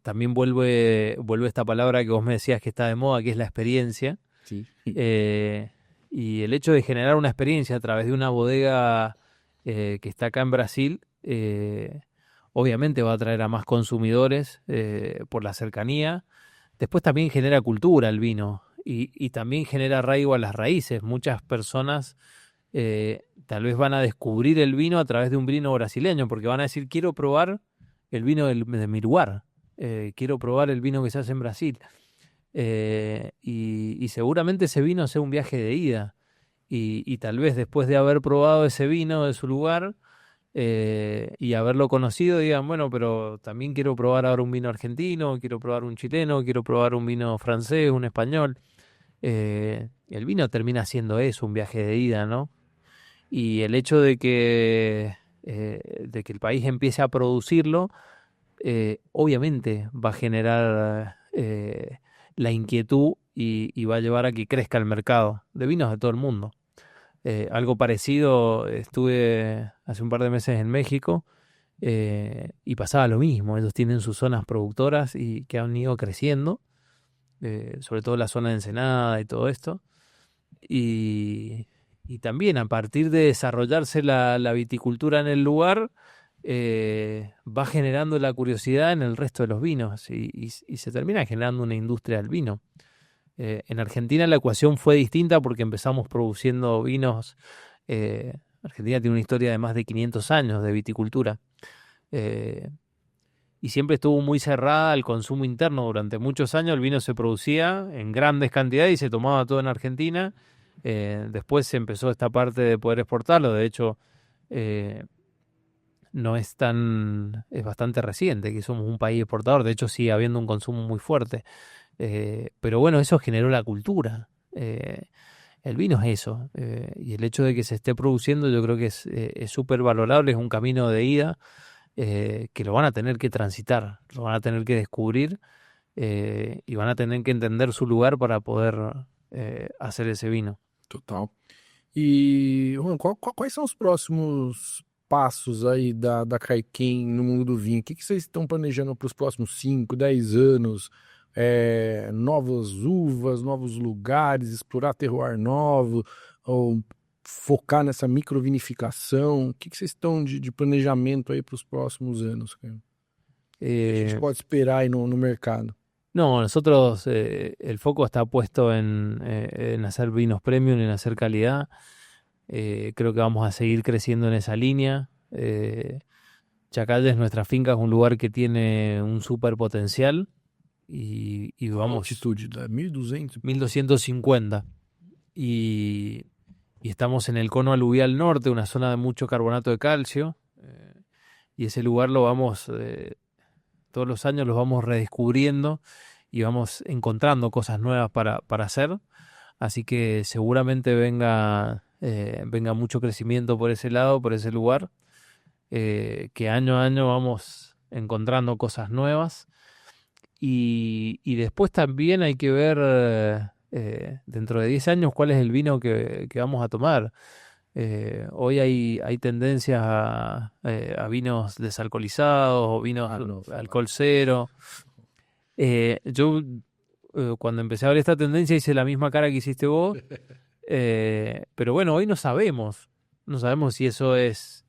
También vuelve esta palabra que vos me decías que está de moda, que es la experiencia. Sí. Eh, y el hecho de generar una experiencia a través de una bodega que está acá en Brasil, obviamente va a atraer a más consumidores por la cercanía. Después también genera cultura el vino y también genera arraigo a las raíces. Muchas personas tal vez van a descubrir el vino a través de un vino brasileño, porque van a decir, quiero probar el vino de mi lugar, quiero probar el vino que se hace en Brasil. Y seguramente ese vino sea un viaje de ida. Y tal vez después de haber probado ese vino de su lugar y haberlo conocido, digan, bueno, pero también quiero probar ahora un vino argentino, quiero probar un chileno, quiero probar un vino francés, un español. El vino termina siendo eso, un viaje de ida, ¿no? Y el hecho de que el país empiece a producirlo, obviamente va a generar la inquietud y va a llevar a que crezca el mercado de vinos de todo el mundo. Algo parecido, estuve hace un par de meses en México y pasaba lo mismo. Ellos tienen sus zonas productoras y que han ido creciendo, sobre todo la zona de Ensenada y todo esto. Y también a partir de desarrollarse la viticultura en el lugar, va generando la curiosidad en el resto de los vinos y se termina generando una industria del vino. En Argentina la ecuación fue distinta porque empezamos produciendo vinos. Argentina tiene una historia de más de 500 años de viticultura y siempre estuvo muy cerrada al consumo interno. Durante muchos años el vino se producía en grandes cantidades y se tomaba todo en Argentina. Después se empezó esta parte de poder exportarlo. De hecho, no es es bastante reciente que somos un país exportador. De hecho, sigue habiendo un consumo muy fuerte. Pero bueno, eso generó la cultura. El vino es eso. Y el hecho de que se esté produciendo, yo creo que es súper valorable. Es un camino de ida que lo van a tener que transitar, lo van a tener que descubrir y van a tener que entender su lugar para poder hacer ese vino. Total. E, Juan, quais são os próximos passos aí da Caiquém no mundo do vinho? O que vocês estão planejando para os próximos 5, 10 anos? Novas uvas, novos lugares, explorar terroir novo, ou focar nessa microvinificação? O que vocês estão de planejamento aí para os próximos anos, cara? O que a gente pode esperar aí no mercado? No, nosotros el foco está puesto en hacer vinos premium, en hacer calidad. Creo que vamos a seguir creciendo en esa línea. Chacalles, nuestra finca, es un lugar que tiene un súper potencial y vamos... Altitude, 1200. 1250. Y estamos en el cono aluvial norte, una zona de mucho carbonato de calcio. Y ese lugar lo vamos... todos los años los vamos redescubriendo y vamos encontrando cosas nuevas para hacer. Así que seguramente venga mucho crecimiento por ese lado, por ese lugar, que año a año vamos encontrando cosas nuevas. Y después también hay que ver dentro de 10 años cuál es el vino que vamos a tomar. Hoy hay tendencias a vinos desalcoholizados o vinos alcohol cero. Yo cuando empecé a ver esta tendencia hice la misma cara que hiciste vos, pero bueno, hoy no sabemos si eso es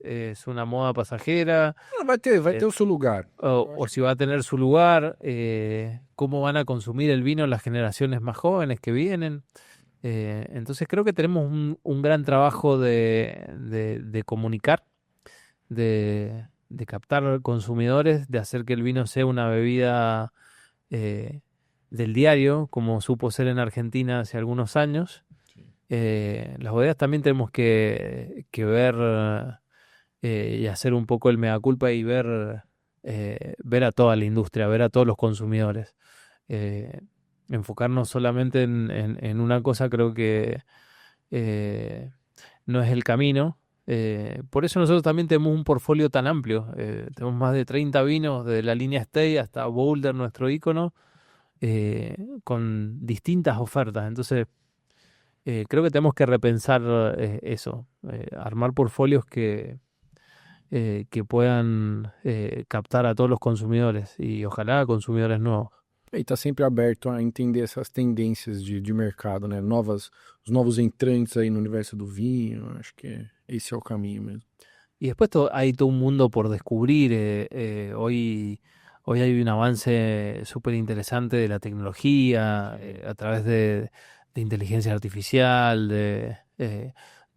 una moda pasajera. Vai ter o seu lugar. O si va a tener su lugar, cómo van a consumir el vino las generaciones más jóvenes que vienen. Entonces creo que tenemos un gran trabajo de comunicar, de captar consumidores, de hacer que el vino sea una bebida del diario, como supo ser en Argentina hace algunos años. Sí. Las bodegas también tenemos que ver y hacer un poco el mea culpa y ver a toda la industria, ver a todos los consumidores. Enfocarnos solamente en una cosa creo que no es el camino. Por eso nosotros también tenemos un portfolio tan amplio. Tenemos más de 30 vinos, desde la línea Stay hasta Boulder, nuestro ícono, con distintas ofertas. Entonces, creo que tenemos que repensar eso, armar portfolios que puedan captar a todos los consumidores y ojalá consumidores nuevos. E está sempre aberto a entender essas tendências de mercado, né? Os novos entrantes aí no universo do vinho. Acho que esse é o caminho mesmo. Y después hay todo un mundo por descubrir. Hoy hay un avance súper interesante de la tecnología a través de inteligencia artificial, de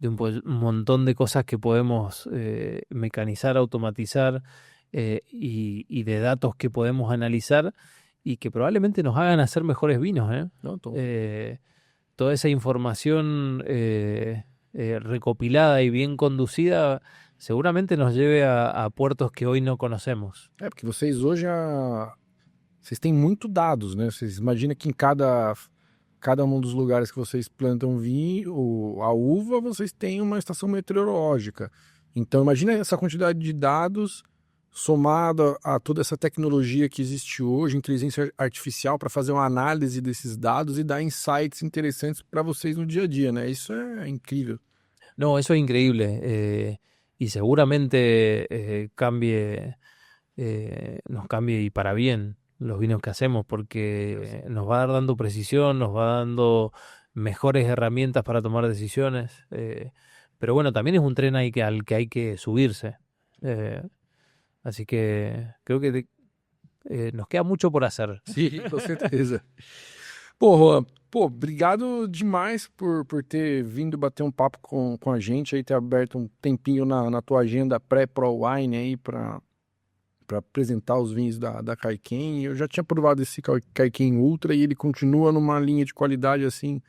un montón de cosas que podemos mecanizar, automatizar y de datos que podemos analizar y que probablemente nos hagan hacer mejores vinos. Não, tô... Toda esa información recopilada y bien conducida seguramente nos lleve a puertos que hoy no conocemos. Porque vocês hoje vocês têm muito dados, né? Vocês imaginam que em cada um dos lugares que vocês plantam vinho, a uva, vocês têm uma estação meteorológica. Então imagina essa quantidade de dados somada a toda essa tecnologia que existe hoje, inteligência artificial, para fazer uma análise desses dados e dar insights interessantes para vocês no dia a dia, né? Isso é incrível. No, eso es increíble y seguramente nos cambie y para bien los vinos que hacemos porque nos va dando precisión, nos va dando mejores herramientas para tomar decisiones. Pero bueno, también es un tren al que hay que subirse. Así que creo que nos queda mucho por hacer. Sim, com certeza. Pô, Juan, obrigado demais por ter vindo bater um papo com a gente aí, ter aberto um tempinho na tua agenda pré-Pro Wine aí para apresentar os vinhos da Kaiken. Eu já tinha provado esse Kaiken Ultra e ele continua numa linha de qualidade assim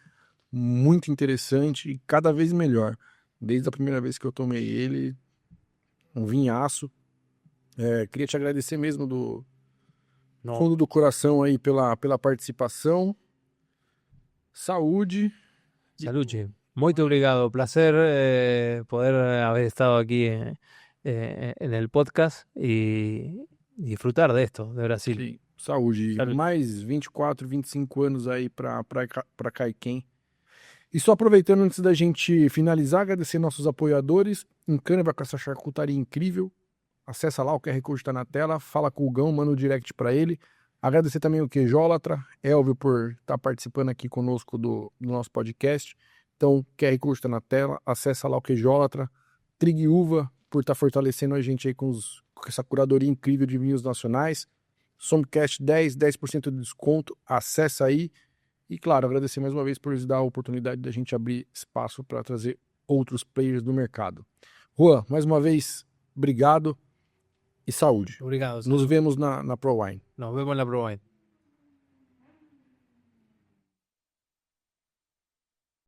muito interessante e cada vez melhor. Desde a primeira vez que eu tomei ele, um vinhaço. Queria te agradecer mesmo do fundo do coração aí pela participação. Saúde. Salud. Muito obrigado. Placer poder haber estado aquí en el podcast y disfrutar de esto, de Brasil. Sim, saúde. Saúde. Mais 24, 25 anos aí para Kaiken. E só aproveitando antes da gente finalizar, agradecer nossos apoiadores. Encâniva com essa charcutaria incrível. Acessa lá, o QR Code está na tela, fala com o Gão, manda um direct para ele. Agradecer também o Queijólatra, Elvio, por estar participando aqui conosco do nosso podcast. Então, o QR Code está na tela, acessa lá o Queijólatra. Trig Uva, por estar fortalecendo a gente aí com essa curadoria incrível de vinhos nacionais. Somcast 10% de desconto, acessa aí. E, claro, agradecer mais uma vez por nos dar a oportunidade da gente abrir espaço para trazer outros players do mercado. Juan, mais uma vez, obrigado. E saúde. Obrigado. Nos vemos na Pro Wine. Nos vemos en la Pro Wine.